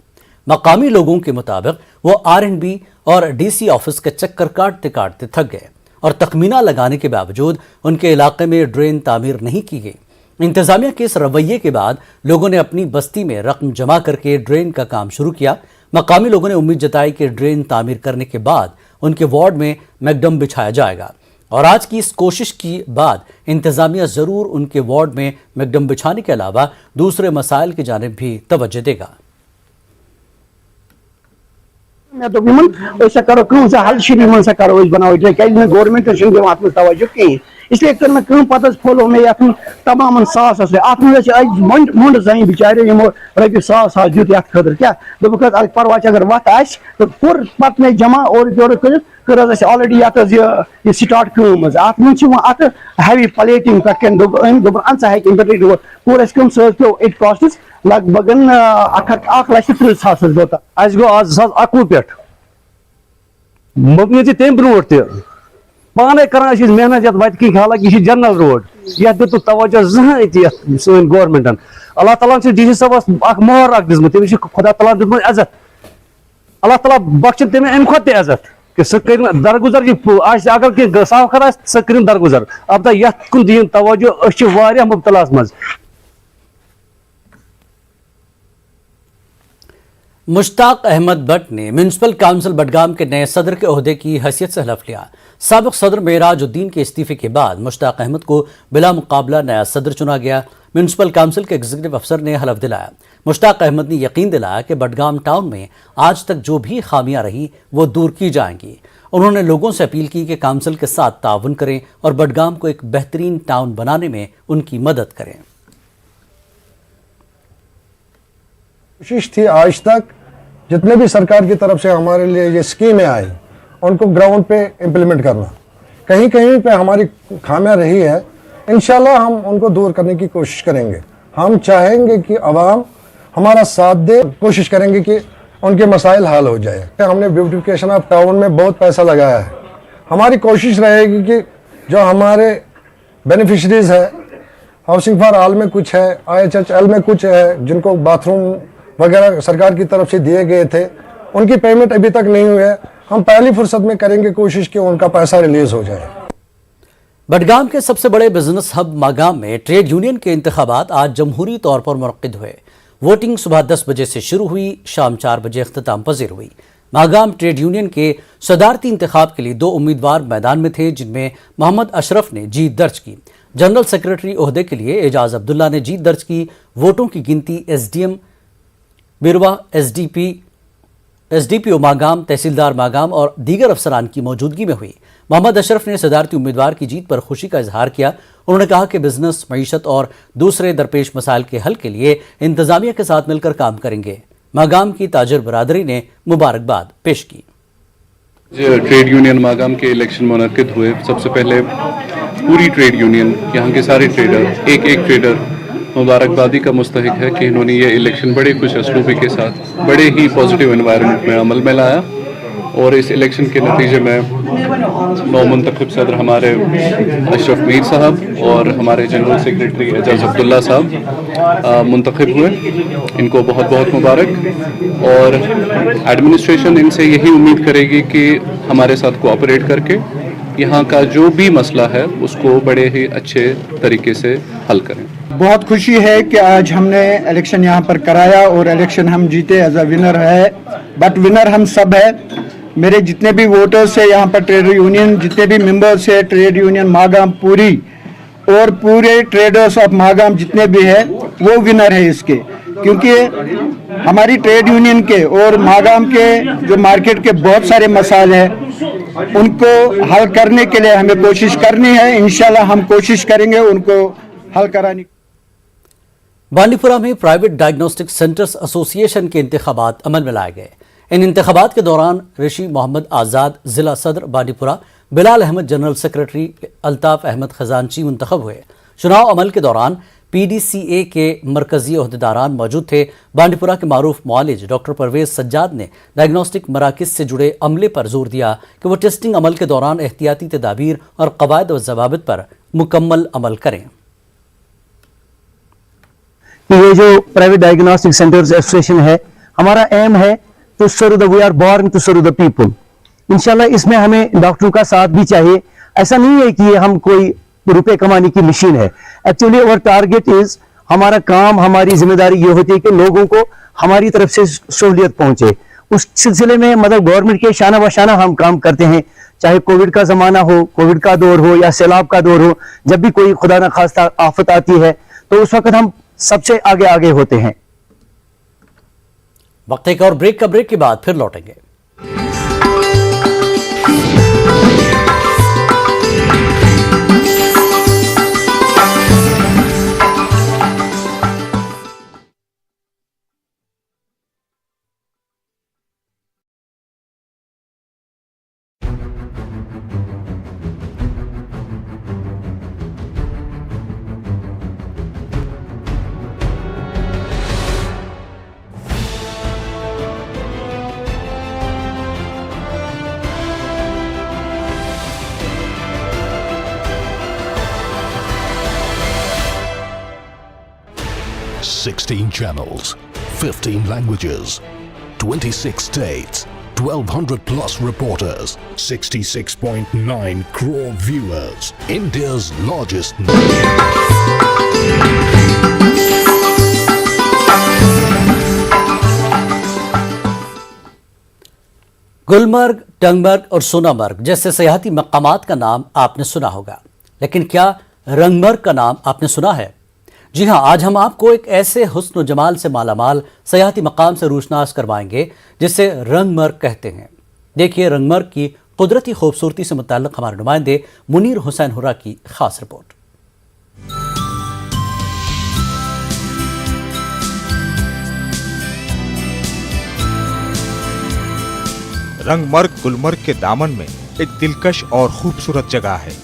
मकामी लोगों के मुताबिक वो R&B और DC ऑफिस के चक्कर काटते काटते थक गए और तखमीना लगाने के बावजूद उनके इलाके में ड्रेन तामीर नहीं की गई। इंतजामिया के इस रवैये के बाद लोगों ने अपनी बस्ती में रकम जमा करके ड्रेन का काम शुरू किया। मकामी लोगों ने उम्मीद जताई कि ड्रेन तामीर करने के बाद उनके वार्ड में मैकडम बिछाया जाएगा और आज की इस कोशिश की बाद इंतजामिया जरूर उनके वार्ड में मैकडम बिछाने के अलावा दूसरे मसाइल की जानिब भी तवज्जो देगा। मैं तो विमन ऐसा करो क्यों सा हल शिरी मन सा करो बनाओ क्या गवर्नमेंट दिन अत तवज्जो कहीं इसलिए कर मैं पत फोलो में ये तमाम सास मंड जान बिचारे यमो रपे सास दित ये खतर क्या दोक परवा अगर वत आ तो पुर पत मे जमा और योर कर ऑलरेडी ये स्टार्ट कम अत मन हैवी प्लेटिंग पे दोपन सा हे पूरा कम सो इट कॉस्ट लगभग 1,30,000 गो आज गो आज 2021 पे मुबनी तम ब्रो पाने कर मेहनत ये वत कहीं हालांकि यह जनरल रोड ये दित तवज्जो जहन सन गवर्नमेंटन अल्लाह ताला डी सबस मोहर दिसमुत तमिस खुदा ताला दित इज्जत अल्लाह ताला बख्श तमें अम खुद इज्जत कि सह कर दरगुजर अगर कह साखर सह कर दरगुजर अब ये कुन दिन तवज्जो मुबतला मज मुश्ताक अहमद भट्ट ने म्यूनसिपल काउंसिल बडगाम के नए सदर के ओहदे की हैसियत से हलफ लिया। साबिक सदर मेराजुद्दीन के इस्तीफे के बाद मुश्ताक अहमद को बिला मुकाबला नया सदर चुना गया। म्यूनसिपल काउंसिल के एग्जीक्यूटिव अफसर ने हलफ दिलाया। मुश्ताक अहमद ने यकीन दिलाया कि बडगाम टाउन में आज तक जो भी खामियां रही वो दूर की जाएंगी। उन्होंने लोगों से अपील की कि काउंसिल के साथ ताउन करें और बडगाम को एक बेहतरीन टाउन बनाने में उनकी मदद करें। कोशिश थी आज तक जितने भी सरकार की तरफ से हमारे लिए ये स्कीमें आई उनको ग्राउंड पे इम्प्लीमेंट करना। कहीं कहीं पे हमारी खामियां रही है, इंशाल्लाह हम उनको दूर करने की कोशिश करेंगे। हम चाहेंगे कि आवाम हमारा साथ दे, कोशिश करेंगे कि उनके मसाइल हल हो जाए। हमने ब्यूटिफिकेशन ऑफ टाउन में बहुत पैसा लगाया है। हमारी कोशिश रहेगी कि जो हमारे बेनिफिशरीज है, हाउसिंग फॉर ऑल में कुछ है, IHHL में कुछ है, जिनको बाथरूम वगैरह सरकार की तरफ से दिए गए थे, उनकी पेमेंट अभी तक नहीं हुई है। हम पहली फुर्सत में करेंगे कोशिश कि उनका पैसा रिलीज हो जाए। बडगाम के सबसे बड़े बिजनेस हब मागाम में ट्रेड यूनियन के इंतखाबात आज जमहूरी तौर पर मुनक्किद हुए। वोटिंग सुबह 10 बजे से शुरू हुई, शाम 4 बजे अख्ताम पजीर हुई। मागाम ट्रेड यूनियन के सदारती इंतखाब के लिए 2 उम्मीदवार मैदान में थे, जिनमें मोहम्मद अशरफ ने जीत दर्ज की। जनरल सेक्रेटरी ओहदे के लिए एजाज अब्दुल्ला ने जीत दर्ज की। वोटों की गिनती SDM बिरवा, SDPO मागाम, तहसीलदार मागाम और दीगर अफसरान की मौजूदगी में हुई। मोहम्मद अशरफ ने सदारती उम्मीदवार की जीत पर खुशी का इजहार किया। उन्होंने कहा कि बिजनेस, मईशत और दूसरे दरपेश मसाइल के हल के लिए इंतजामिया के साथ मिलकर काम करेंगे। मागाम की ताजर बरादरी ने मुबारकबाद पेश की। ट्रेड यूनियन मागाम के इलेक्शन मुनक्किद हुए। सबसे पहले पूरी ट्रेड यूनियन, यहाँ के सारे ट्रेडर, एक ट्रेडर मुबारकबादी का मुस्तहिक है कि इन्होंने ये इलेक्शन बड़े खुश असलूबी के साथ बड़े ही पॉजिटिव एनवायरनमेंट में अमल में लाया और इस इलेक्शन के नतीजे में नौमुंतखब सदर हमारे अशरफ मीर साहब और हमारे जनरल सेक्रेटरी एजाज अब्दुल्ला साहब मुंतखब हुए। इनको बहुत बहुत मुबारक। और एडमिनिस्ट्रेशन इनसे यही उम्मीद करेगी कि हमारे साथ कोऑपरेट करके यहाँ का जो भी मसला है उसको बड़े ही अच्छे तरीके से हल करें। बहुत खुशी है कि आज हमने इलेक्शन यहाँ पर कराया और इलेक्शन हम जीते, एज अ विनर है। बट विनर हम सब है। मेरे जितने भी वोटर्स है यहाँ पर, ट्रेड यूनियन जितने भी मेंबर्स है, ट्रेड यूनियन मागाम पूरी और पूरे ट्रेडर्स ऑफ मागाम जितने भी है वो विनर है इसके, क्योंकि हमारी ट्रेड यूनियन के और मागाम के जो मार्केट के बहुत सारे मसाइल हैं उनको हल करने के लिए हमें कोशिश करनी है। इंशाल्लाह हम कोशिश करेंगे उनको हल कराने। बांडीपुरा में प्राइवेट डायग्नोस्टिक सेंटर्स एसोसिएशन के इंतखाबात अमल में लाए गए। इन इंतखाबात के दौरान ऋषि मोहम्मद आज़ाद जिला सदर बांडीपुरा, बिलाल अहमद जनरल सेक्रेटरी, अल्ताफ अहमद खजानची मुंतखब हुए। चुनाव अमल के दौरान PDCA के मरकजी ओहदेदारान मौजूद थे। बांडीपुरा के मारूफ मुआलिज डॉक्टर परवेज सज्जाद ने डायग्नोस्टिक मराकिज से जुड़े अमले पर जोर दिया कि वो टेस्टिंग अमल के दौरान एहतियाती तदाबीर और कवायद व ज़वाबित पर मुकम्मल अमल करें। ये जो प्राइवेट डायग्नोस्टिक सेंटर्स एसोसिएशन है, हमारा एम है to serve the, we are born to serve the people. इंशाल्लाह इसमें हमें डॉक्टरों का साथ भी चाहिए। ऐसा नहीं है कि हम कोई रुपए कमाने की मशीन है। एक्चुअली और टारगेट इज, हमारा काम, हमारी जिम्मेदारी ये होती है कि लोगों को हमारी तरफ से सहूलियत पहुंचे। उस सिलसिले में मतलब गवर्नमेंट के शाना बशाना हम काम करते हैं, चाहे कोविड का जमाना हो, कोविड का दौर हो या सैलाब का दौर हो। जब भी कोई खुदा न खास्ता आफत आती है तो उस वक्त हम सबसे आगे होते हैं। वक्त एक और ब्रेक के बाद फिर लौटेंगे। 16 channels, 15 languages, 26 states, 1200 plus reporters, 66.9 crore viewers. India's largest Gulmarg, Tangmarg और सोनामर्ग जैसे सयाहती मकामात का नाम आपने सुना होगा, लेकिन क्या रंगमर्ग का नाम आपने सुना है? जी हां, आज हम आपको एक ऐसे हुस्न व जमाल से मालामाल सयाहती मकाम से रोशनास करवाएंगे जिसे रंगमर्ग कहते हैं। देखिए रंगमर्ग की कुदरती खूबसूरती से मुताल्लिक हमारे नुमाइंदे मुनीर हुसैन हुर्रा की खास रिपोर्ट। रंगमर्ग गुलमर्ग के दामन में एक दिलकश और खूबसूरत जगह है।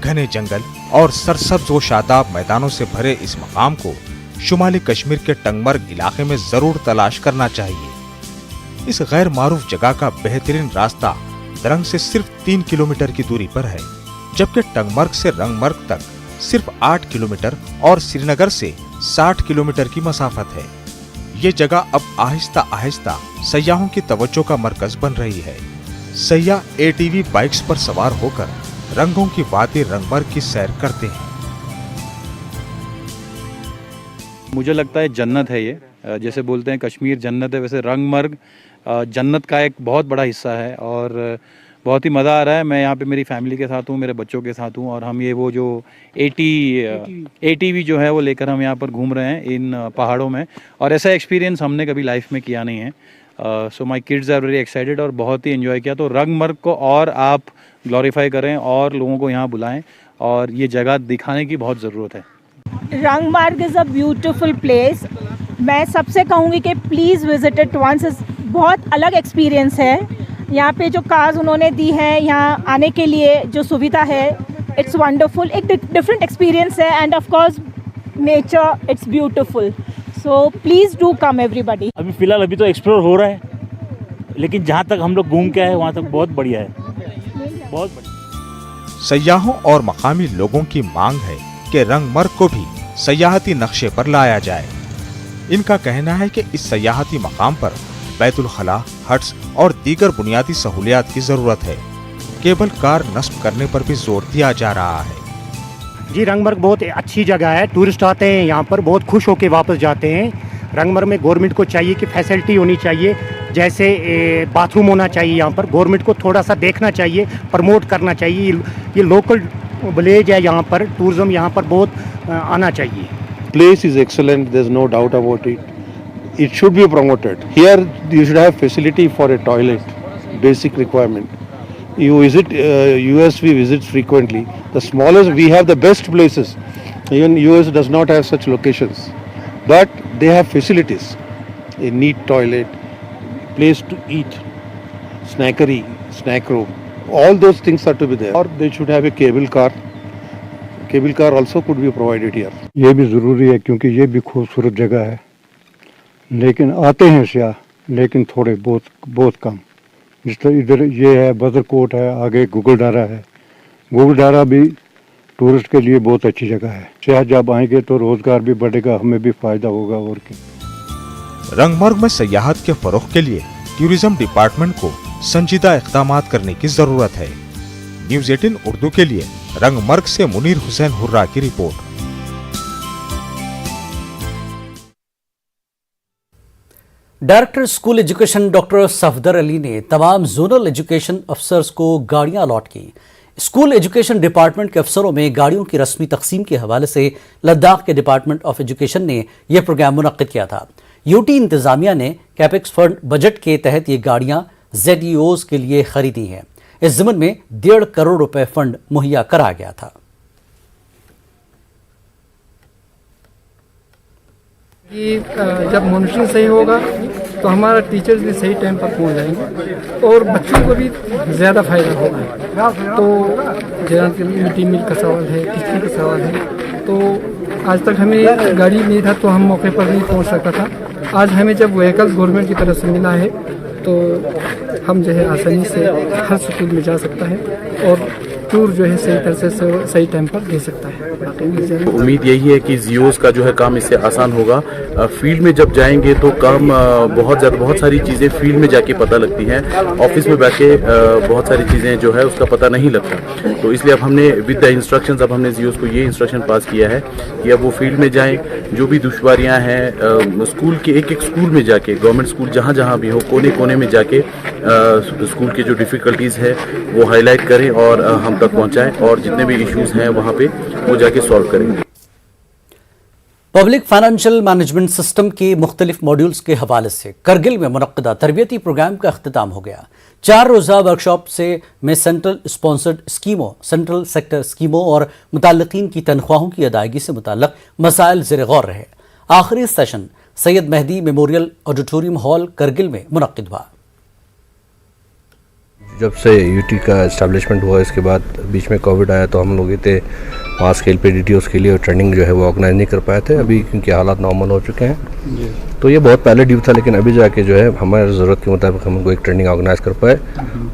घने जंगल और सरसब्ज व शादाब मैदानों से भरे इस मकाम को शुमाली कश्मीर के टंगमर्ग इलाके में जरूर तलाश करना चाहिए। इस गैर मारूफ जगह का बेहतरीन रास्ता दरंग से सिर्फ 3 किलोमीटर की दूरी पर है, जबकि टंगमर्ग से रंगमर्ग तक सिर्फ 8 किलोमीटर और श्रीनगर से 60 किलोमीटर की मसाफत है। ये जगह अब आहिस्ता आहिस्ता सयाहों की तवज्जो का मरकज बन रही है। सयाह ATV बाइक्स पर सवार होकर रंगों की वादी रंगमर्ग की सैर करते हैं। मुझे लगता है जन्नत है ये, जैसे बोलते हैं कश्मीर जन्नत है, वैसे रंगमर्ग जन्नत का एक बहुत बड़ा हिस्सा है और बहुत ही मज़ा आ रहा है। मैं यहाँ पे मेरी फैमिली के साथ हूँ, मेरे बच्चों के साथ हूँ और हम ये वो जो ATV जो है वो लेकर हम यहाँ पर घूम रहे हैं इन पहाड़ों में, और ऐसा एक्सपीरियंस हमने कभी लाइफ में किया नहीं है। So my kids are very excited और बहुत ही एंजॉय किया। तो रंगमर्ग को और आप ग्लोरीफाई करें और लोगों को यहाँ बुलाएं और ये जगह दिखाने की बहुत ज़रूरत है। रंगमर्ग इज़ अ ब्यूटीफुल प्लेस। मैं सबसे कहूँगी कि प्लीज़ विजिट इट वंस। बहुत अलग एक्सपीरियंस है। यहाँ पे जो कार्स उन्होंने दी है यहाँ आने के लिए जो सुविधा है, इट्स वंडरफुल। एक डिफरेंट एक्सपीरियंस है end of course nature it's beautiful. So please do come everybody. अभी फ़िलहाल अभी तो एक्सप्लोर हो रहा है, लेकिन जहाँ तक हम लोग घूम के आए वहाँ तक बहुत बढ़िया है, बहुत बढ़िया। सयाहों और मकामी लोगों की मांग है कि रंगमर्ग को भी सयाहती नक्शे पर लाया जाए। इनका कहना है कि इस सयाहती मकाम पर बैतुल खला, हट्स और दीगर बुनियादी सहूलियात की जरूरत है। केबल कार नस्ब करने पर भी जोर दिया जा रहा है। जी रंगमर्ग बहुत अच्छी जगह है, टूरिस्ट आते हैं यहाँ पर, बहुत खुश होकर वापस जाते हैं। रंगमर्ग में गवर्नमेंट को चाहिए कि फैसिलिटी होनी चाहिए, जैसे बाथरूम होना चाहिए यहाँ पर। गवर्नमेंट को थोड़ा सा देखना चाहिए, प्रमोट करना चाहिए। ये लोकल विलेज है, यहाँ पर टूरिज्म यहाँ पर बहुत आना चाहिए। Place is excellent, there's no doubt about it. It should be promoted. Here you should have facility for a toilet, basic requirement. You visit US, we visit frequently. The smallest, we have the best places. Even US does not have such locations, but they have facilities, a neat toilet, place to eat, snackery, snack room. All those things are to be there. Or they should have a cable car. Cable car also could be provided here. ये भी ज़रूरी है क्योंकि ये भी खूबसूरत जगह है, लेकिन आते हैं सियाह, लेकिन थोड़े बहुत कम। जिस तरह इधर ये है बदरकोट है, आगे गुगलडारा है। गुगलडारा भी टूरिस्ट के लिए बहुत अच्छी जगह है। सियाह जब आएंगे तो रोजगार भी बढ़ेगा, हमें भी फायदा होगा। और क्या रंगमर्ग में सयाहत के फरोग के लिए टूरिज्म डिपार्टमेंट को संजीदा इक़दाम करने की जरूरत है। न्यूज़ 18 उर्दू के लिए रंगमर्ग से मुनीर हुसैन हुर्रा की report. Director school education doctor Safdar Ali ने तमाम जोनल एजुकेशन अफसर्स को गाड़ियां अलॉट की। स्कूल एजुकेशन डिपार्टमेंट के अफसरों में गाड़ियों की रस्मी तकसीम के हवाले से लद्दाख के डिपार्टमेंट ऑफ एजुकेशन ने यह प्रोग्राम मुनक्किद किया था। यूटी इंतजामिया ने कैपेक्स फंड बजट के तहत ये गाड़ियां ZEOs के लिए खरीदी हैं। इस ज़िम्न में 1.5 करोड़ रुपए फंड मुहैया करा गया था। जब मॉनिटरिंग सही होगा तो हमारा टीचर्स भी सही टाइम पर पहुंच जाएंगे और बच्चों को भी ज़्यादा फायदा होगा। तो जैसे मिड डे मील का सवाल है, टिफिन का सवाल है, तो आज तक हमें गाड़ी नहीं था तो हम मौके पर नहीं पहुंच सकता था। आज हमें जब व्हीकल्स गवर्नमेंट की तरफ से मिला है तो हम जो है आसानी से हर स्कूल में जा सकता है और टूर जो है सही तरह से सही टाइम पर दे सकता है। उम्मीद यही है कि जियोस का जो है काम इससे आसान होगा। फील्ड में जब जाएंगे तो काम बहुत सारी चीज़ें फील्ड में जाके पता लगती हैं, ऑफिस में बैठ के बहुत सारी चीज़ें जो है उसका पता नहीं लगता। तो इसलिए अब हमने विद द इंस्ट्रक्शंस अब हमने जियोस को ये इंस्ट्रक्शन पास किया है कि अब वो फील्ड में जाएं, जो भी दुश्वारियां हैं स्कूल के एक स्कूल में जाके, गवर्नमेंट स्कूल जहाँ भी हो, कोने कोने में जाके स्कूल की जो डिफ़िकल्टीज़ है वो हाईलाइट करें और हम तक पहुँचाएँ, और जितने भी इश्यूज़ हैं वहाँ पे वो जाके सॉल्व करेंगे। पब्लिक फाइनेंशियल मैनेजमेंट सिस्टम के मुख्तलिफ मॉड्यूल्स के हवाले से करगिल में मुनक्किदा तरबियती प्रोग्राम का अख्तिताम हो गया। 4 रोज़ा वर्कशॉप में सेंट्रल स्पॉन्सर्ड स्कीमों, सेंट्रल सेक्टर स्कीमों और मुताल्लिकीन की तनख्वाहों की अदायगी से मुताल्लिक मसाइल ज़ेर गौर रहे। आखिरी session Syed Mehdi memorial auditorium hall Kargil में मुनक्किद हुआ। जब से यूटी का इस्टेब्लिशमेंट हुआ, इसके बाद बीच में कोविड आया, तो हम लोग इतने वहाँ स्केल पे डीटीओस के लिए ट्रेनिंग जो है वो ऑर्गेनाइज नहीं कर पाए थे। अभी क्योंकि हालात नॉर्मल हो चुके हैं, तो ये बहुत पहले ड्यू था, लेकिन अभी जाके जो है हमारे ज़रूरत के मुताबिक हम उनको एक ट्रेनिंग ऑर्गेनाइज कर पाए।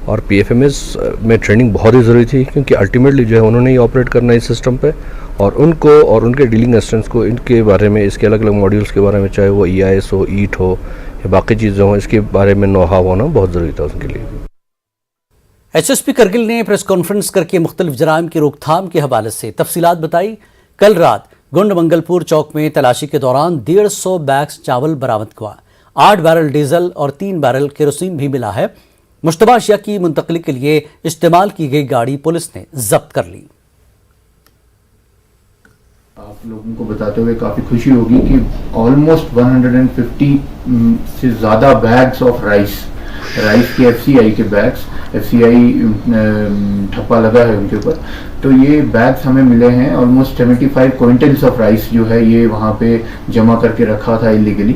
और पीएफएमएस में ट्रेनिंग बहुत ही ज़रूरी थी, क्योंकि अल्टीमेटली जो है उन्होंने ही ऑपरेट करना इस सिस्टम पे, और उनको और उनके डीलिंग असिस्टेंट्स को इनके बारे में, इसके अलग अलग मॉड्यूल्स के बारे में, चाहे वो EIS हो, ईट हो या बाकी चीज़ें हों, इसके बारे में नो हाव होना बहुत ज़रूरी था उनके लिए। HSP करगिल ने प्रेस कॉन्फ्रेंस करके मुख्तलिफ जराइम की रोकथाम के हवाले से तफसीलात बताई। कल रात गुंड मंगलपुर चौक में तलाशी के दौरान 150 बैग्स चावल बरामद हुआ, 8 बैरल डीजल और 3 बैरल केरोसिन भी मिला है। मुश्तबा अशिया की मुंतकली के लिए इस्तेमाल की गई गाड़ी पुलिस ने जब्त कर ली। आप लोगों को बताते हुए काफ़ी खुशी होगी कि ऑलमोस्ट 150 से ज़्यादा बैग्स ऑफ राइस के FCI के बैग्स, FCI ठप्पा लगा है उनके ऊपर, तो ये बैग्स हमें मिले हैं। ऑलमोस्ट 75 क्विंटल्स ऑफ राइस जो है ये वहाँ पे जमा करके रखा था इलीगली।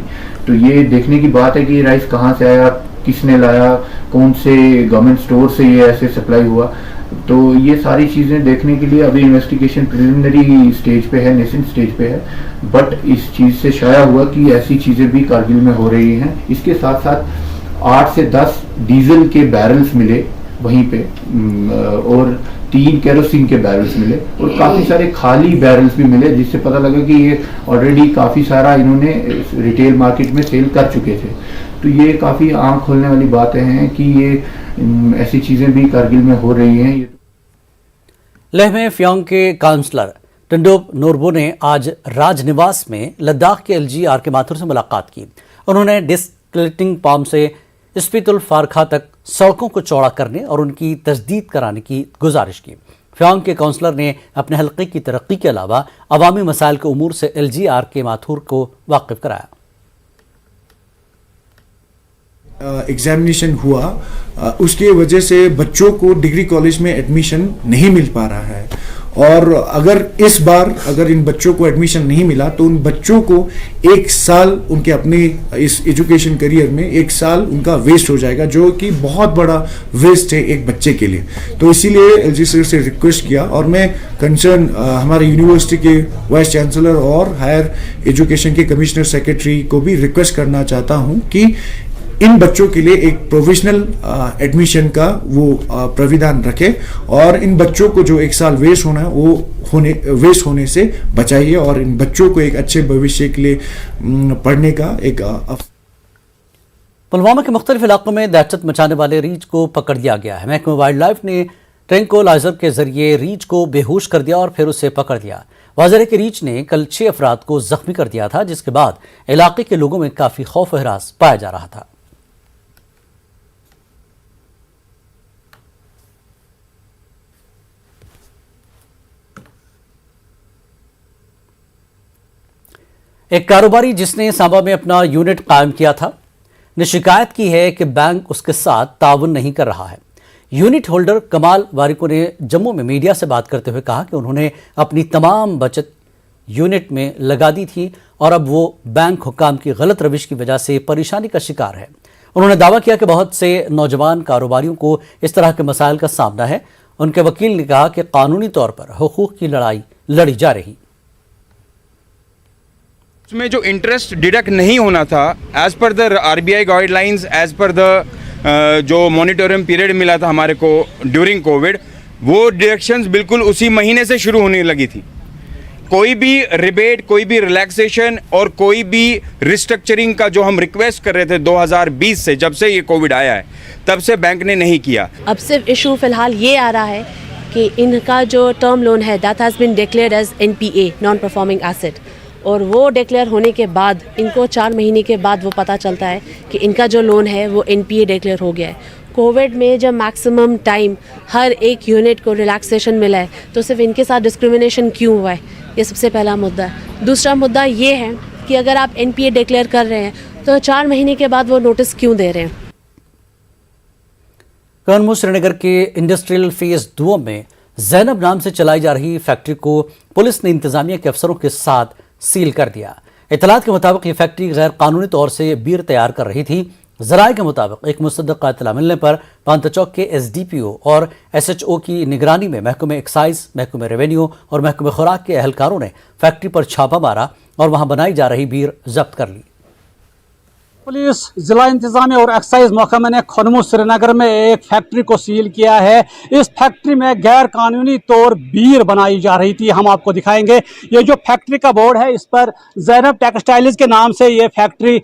तो ये देखने की बात है कि ये राइस कहाँ से आया, किसने लाया, कौन से गवर्नमेंट स्टोर से ये ऐसे सप्लाई हुआ। तो ये सारी चीज़ें देखने के लिए अभी इन्वेस्टिगेशन प्रिलिमिनरी स्टेज पे है, नेसेंट स्टेज पे है, बट इस चीज़ से शाया हुआ कि ऐसी चीज़ें भी कारगिल में हो रही हैं। इसके साथ साथ 8 से 10 डीजल के बैरल्स मिले वहीं पे, और 3 केरोसिन के बैरल्स मिले, और काफ़ी सारे खाली बैरल्स भी मिले, जिससे पता लगा कि ये ऑलरेडी काफ़ी सारा इन्होंने रिटेल मार्केट में सेल कर चुके थे। तो ये काफ़ी आँख खोलने वाली बातें हैं कि ये ऐसी चीज़ें भी कारगिल में हो रही हैं। लेह में फ्योंग के काउंसलर टंडोप नोरबो ने आज राजनिवास में लद्दाख के LG RK माथुर से मुलाकात की। उन्होंने डिस्कलेटिंग पाम से स्पितुल फारखा तक सड़कों को चौड़ा करने और उनकी तजदीद कराने की गुजारिश की। फ्योंग के काउंसलर ने अपने हल्के की तरक्की के अलावा अवामी मसाइल के उमूर से LG RK माथुर को वाकिफ कराया। एग्जामिनेशन हुआ, उसकी वजह से बच्चों को डिग्री कॉलेज में एडमिशन नहीं मिल पा रहा है, और अगर इस बार अगर इन बच्चों को एडमिशन नहीं मिला तो उन बच्चों को 1 साल उनके अपने इस एजुकेशन करियर में 1 साल उनका वेस्ट हो जाएगा, जो कि बहुत बड़ा वेस्ट है एक बच्चे के लिए। तो इसीलिए LG सर से रिक्वेस्ट किया, और मैं कंसर्न हमारे यूनिवर्सिटी के वाइस चांसलर और हायर एजुकेशन के कमिश्नर सेक्रेटरी को भी रिक्वेस्ट करना चाहता हूँ कि इन बच्चों के लिए एक प्रोविजनल एडमिशन का वो प्राविधान रखे, और इन बच्चों को जो 1 साल वेस्ट होना है वो वेस्ट होने से बचाइए, और इन बच्चों को एक अच्छे भविष्य के लिए पढ़ने का एक पुलवामा के मुख्तलिफ इलाकों में दहशत मचाने वाले रीछ को पकड़ लिया गया है। महकमा वाइल्ड लाइफ ने ट्रैंक्विलाइजर के जरिए रीछ को बेहोश कर दिया और फिर उसे पकड़ लिया। वाज़ेह के रीछ ने कल 6 अफराद को जख्मी कर दिया था, जिसके बाद इलाके के लोगों में काफी खौफ व हरास पाया जा रहा था। एक कारोबारी जिसने सांबा में अपना यूनिट कायम किया था ने शिकायत की है कि बैंक उसके साथ ताउन नहीं कर रहा है। यूनिट होल्डर कमाल वारिको ने जम्मू में मीडिया से बात करते हुए कहा कि उन्होंने अपनी तमाम बचत यूनिट में लगा दी थी और अब वो बैंक हुक्काम की गलत रविश की वजह से परेशानी का शिकार है। उन्होंने दावा किया कि बहुत से नौजवान कारोबारियों को इस तरह के मसाइल का सामना है। उनके वकील ने कहा कि कानूनी तौर पर हुकूक की लड़ाई लड़ी जा रही। उसमें जो इंटरेस्ट डिडक्ट नहीं होना था as per the RBI guidelines, as per the जो मॉनिटोरियम पीरियड मिला था हमारे को ड्यूरिंग कोविड, वो डिडक्शंस बिल्कुल उसी महीने से शुरू होने लगी थी। कोई भी रिबेट, कोई भी रिलैक्सेशन और कोई भी रिस्ट्रक्चरिंग का जो हम रिक्वेस्ट कर रहे थे 2020 से, जब से ये कोविड आया है तब से बैंक ने नहीं किया। अब सिर्फ इशू फिलहाल ये आ रहा है कि इनका जो टर्म लोन है that has been declared as NPA, non performing asset, और वो डिक्लेयर होने के बाद इनको 4 महीने के बाद वो पता चलता है कि इनका जो लोन है वो NPA डिक्लेयर हो गया है। कोविड में जब मैक्सिमम टाइम हर एक यूनिट को रिलैक्सेशन मिला है तो सिर्फ इनके साथ डिस्क्रिमिनेशन क्यों हुआ है, ये सबसे पहला मुद्दा है। दूसरा मुद्दा ये है कि अगर आप NPA डिक्लेयर कर रहे हैं तो 4 महीने के बाद वो नोटिस क्यों दे रहे हैं। कर्नमू श्रीनगर के इंडस्ट्रियल फेज 2 में जैनब नाम से चलाई जा रही फैक्ट्री को पुलिस ने इंतजामिया के अफसरों के साथ सील कर दिया। इतलात के मुताबिक ये फैक्ट्री गैर कानूनी तौर से बीयर तैयार कर रही थी। जराये के मुताबिक एक मुसद्दक़ इत्तला मिलने पर पांतचौक के SDPO और SHO की निगरानी में महकमे एक्साइज, महकमे रेवेन्यू और महकमे खुराक के अहलकारों ने फैक्ट्री पर छापा मारा और वहां बनाई जा रही बीयर जब्त कर ली। पुलिस, जिला इंतजामिया और एक्साइज महकमे ने खनमू श्रीनगर में एक फैक्ट्री को सील किया है। इस फैक्ट्री में गैर कानूनी तौर बीयर बनाई जा रही थी। हम आपको दिखाएंगे, ये जो फैक्ट्री का बोर्ड है इस पर जैनब टेक्सटाइल्स के नाम से ये फैक्ट्री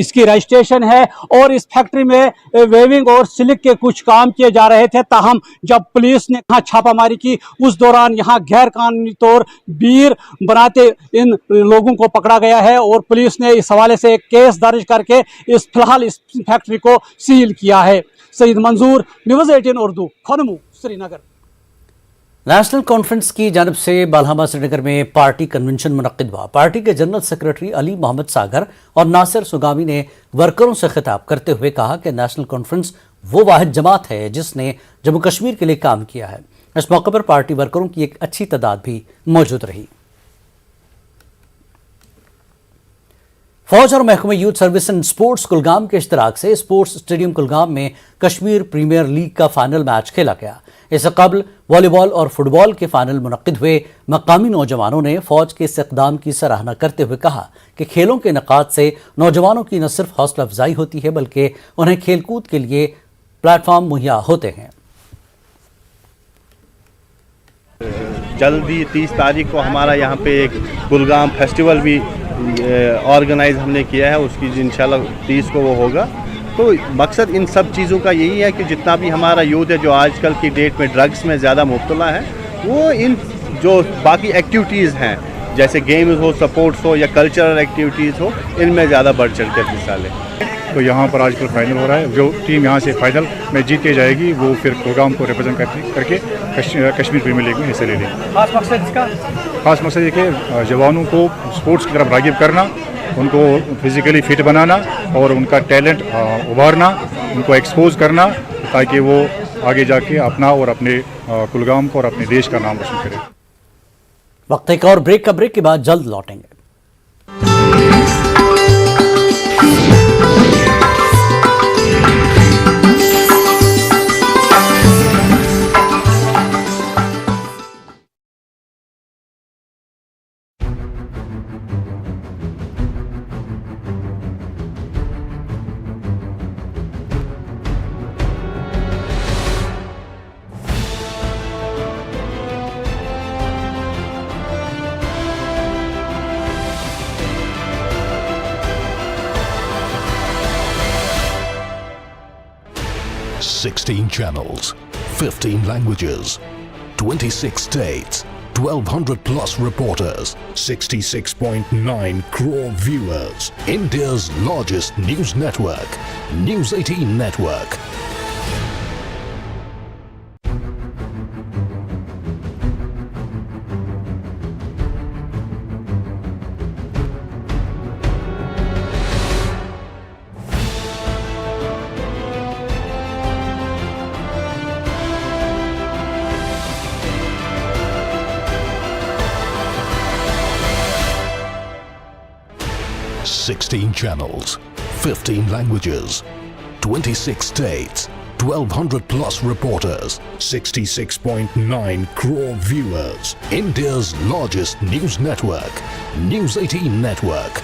इसकी रजिस्ट्रेशन है और इस फैक्ट्री में वेविंग और सिल्क के कुछ काम किए जा रहे थे। ताहम जब पुलिस ने यहाँ छापामारी की उस दौरान यहाँ गैर कानूनी तौर बीयर बनाते इन लोगों को पकड़ा गया है और पुलिस ने इस हवाले से एक केस दर्ज करके फिलहाल इस फैक्ट्री को सील किया है। सईद मंजूर, न्यूज़ 18 उर्दू, खनमू श्रीनगर। नेशनल कॉन्फ्रेंस की जानिब से बालहमा श्रीनगर में पार्टी कन्वेंशन मुनक्किद हुआ। पार्टी के जनरल सेक्रेटरी अली मोहम्मद सागर और नासिर सुगामी ने वर्करों से खिताब करते हुए कहा कि नेशनल कॉन्फ्रेंस वो वाहिद जमात है जिसने जम्मू कश्मीर के लिए काम किया है। इस मौके पर पार्टी वर्करों की एक अच्छी तादाद भी मौजूद रही। फौज और महकमे youth service and sports Kulgam के इश्तराक से स्पोर्ट्स स्टेडियम कुलगाम में कश्मीर प्रीमियर लीग का फाइनल मैच खेला गया। इससे कबल वॉलीबॉल और फुटबॉल के फाइनल मुनक्किद हुए। मकामी नौजवानों ने फौज के इस इक़दाम की सराहना करते हुए कहा कि खेलों के इनेकाद से नौजवानों की न सिर्फ हौसला अफजाई होती है बल्कि उन्हें खेलकूद के लिए प्लेटफॉर्म मुहैया होते हैं। जल्दी 30 तारीख को हमारा यहाँ पे एक कुलगाम फेस्टिवल भी ऑर्गेनाइज हमने किया है, उसकी इंशाल्लाह 30 को वो होगा। तो मकसद इन सब चीज़ों का यही है कि जितना भी हमारा यूथ है जो आजकल की डेट में ड्रग्स में ज़्यादा मुब्तला है, वो इन जो बाकी एक्टिविटीज़ हैं जैसे गेम्स हो, स्पोर्ट्स हो या कल्चरल एक्टिविटीज़ हो, इनमें ज़्यादा बढ़ चढ़ कर हिस्सा लें। तो यहाँ पर आजकल फाइनल हो रहा है। जो टीम यहाँ से फाइनल में जीत के जाएगी वो फिर प्रोग्राम को रिप्रेजेंट करके कश्मीर प्रीमियर लीग में हिस्सा ले लेगी। खास मकसद इसका खास मकसद ये कि जवानों को स्पोर्ट्स की तरफ राग़िब करना, उनको फिज़िकली फिट बनाना और उनका टैलेंट उभारना, उनको एक्सपोज करना ताकि वो आगे जाके अपना और अपने कुलगाम को और अपने देश का नाम रोशन करें। वक्त एक और ब्रेक का ब्रेक के बाद जल्द लौटेंगे। $16 channels, 15 languages, 26 states, 1,200 plus reporters, 66.9 crore viewers. India's largest news network, News 18 Network. $16 channels, 15 languages, 26 states, 1,200 plus reporters, 66.9 crore viewers. India's largest news network, News 18 Network.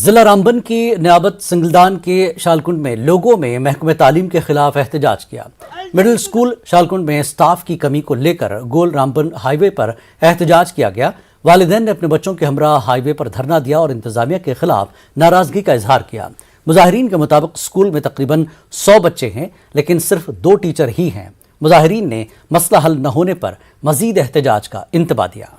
जिला रामबन की नियाबत सिंगलदान के शालकुंड में लोगों में महकमे तालीम के खिलाफ एहतजाज किया। मिडिल स्कूल शालकुंड में स्टाफ की कमी को लेकर गोल रामबन हाईवे पर एहतजाज किया गया। वालिदैन ने अपने बच्चों के हमरा हाईवे पर धरना दिया और इंतजामिया के खिलाफ नाराजगी का इजहार किया। मुजाहिरीन के मुताबिक स्कूल में तकरीबन 100 बच्चे हैं, लेकिन सिर्फ 2 टीचर ही हैं। मुजाहिरीन ने मसला हल न होने पर मजीद एहतजाज का इंतबा दिया।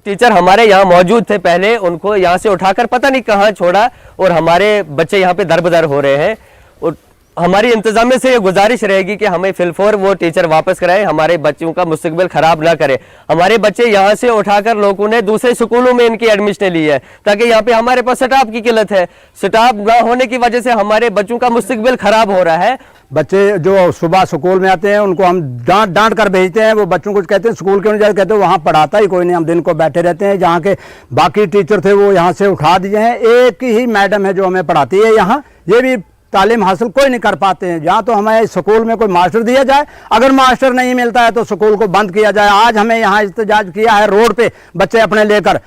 टीचर हमारे यहाँ मौजूद थे पहले, उनको यहाँ से उठाकर पता नहीं कहाँ छोड़ा और हमारे बच्चे यहाँ पे दर-बदर हो रहे हैं। और हमारी इंतजामिया से ये गुजारिश रहेगी कि हमें फिलफौर वो टीचर वापस कराएं, हमारे बच्चों का मुस्तकबिल खराब ना करें। हमारे बच्चे यहाँ से उठाकर लोगों ने दूसरे स्कूलों में इनकी एडमिशन ली है, ताकि यहाँ पे हमारे पास स्टाफ की किल्लत है। स्टाफ ना होने की वजह से हमारे बच्चों का मुस्तकबिल खराब हो रहा है। बच्चे जो सुबह स्कूल में आते हैं उनको हम डांट कर भेजते हैं। वो बच्चों को कहते हैं स्कूल क्यों जाए, कहते हैं वहाँ पढ़ाता ही कोई नहीं, हम दिन को बैठे रहते हैं। जहाँ के बाकी टीचर थे वो यहाँ से उठा दिए हैं। एक ही मैडम है जो हमें पढ़ाती है यहाँ, ये भी तालीम हासिल कोई नहीं कर पाते हैं। यहाँ तो हमें स्कूल में कोई मास्टर दिया जाए, अगर मास्टर नहीं मिलता है तो स्कूल को बंद किया जाए। आज हमें यहाँ एहतजाज किया है रोड पे बच्चे अपने लेकर।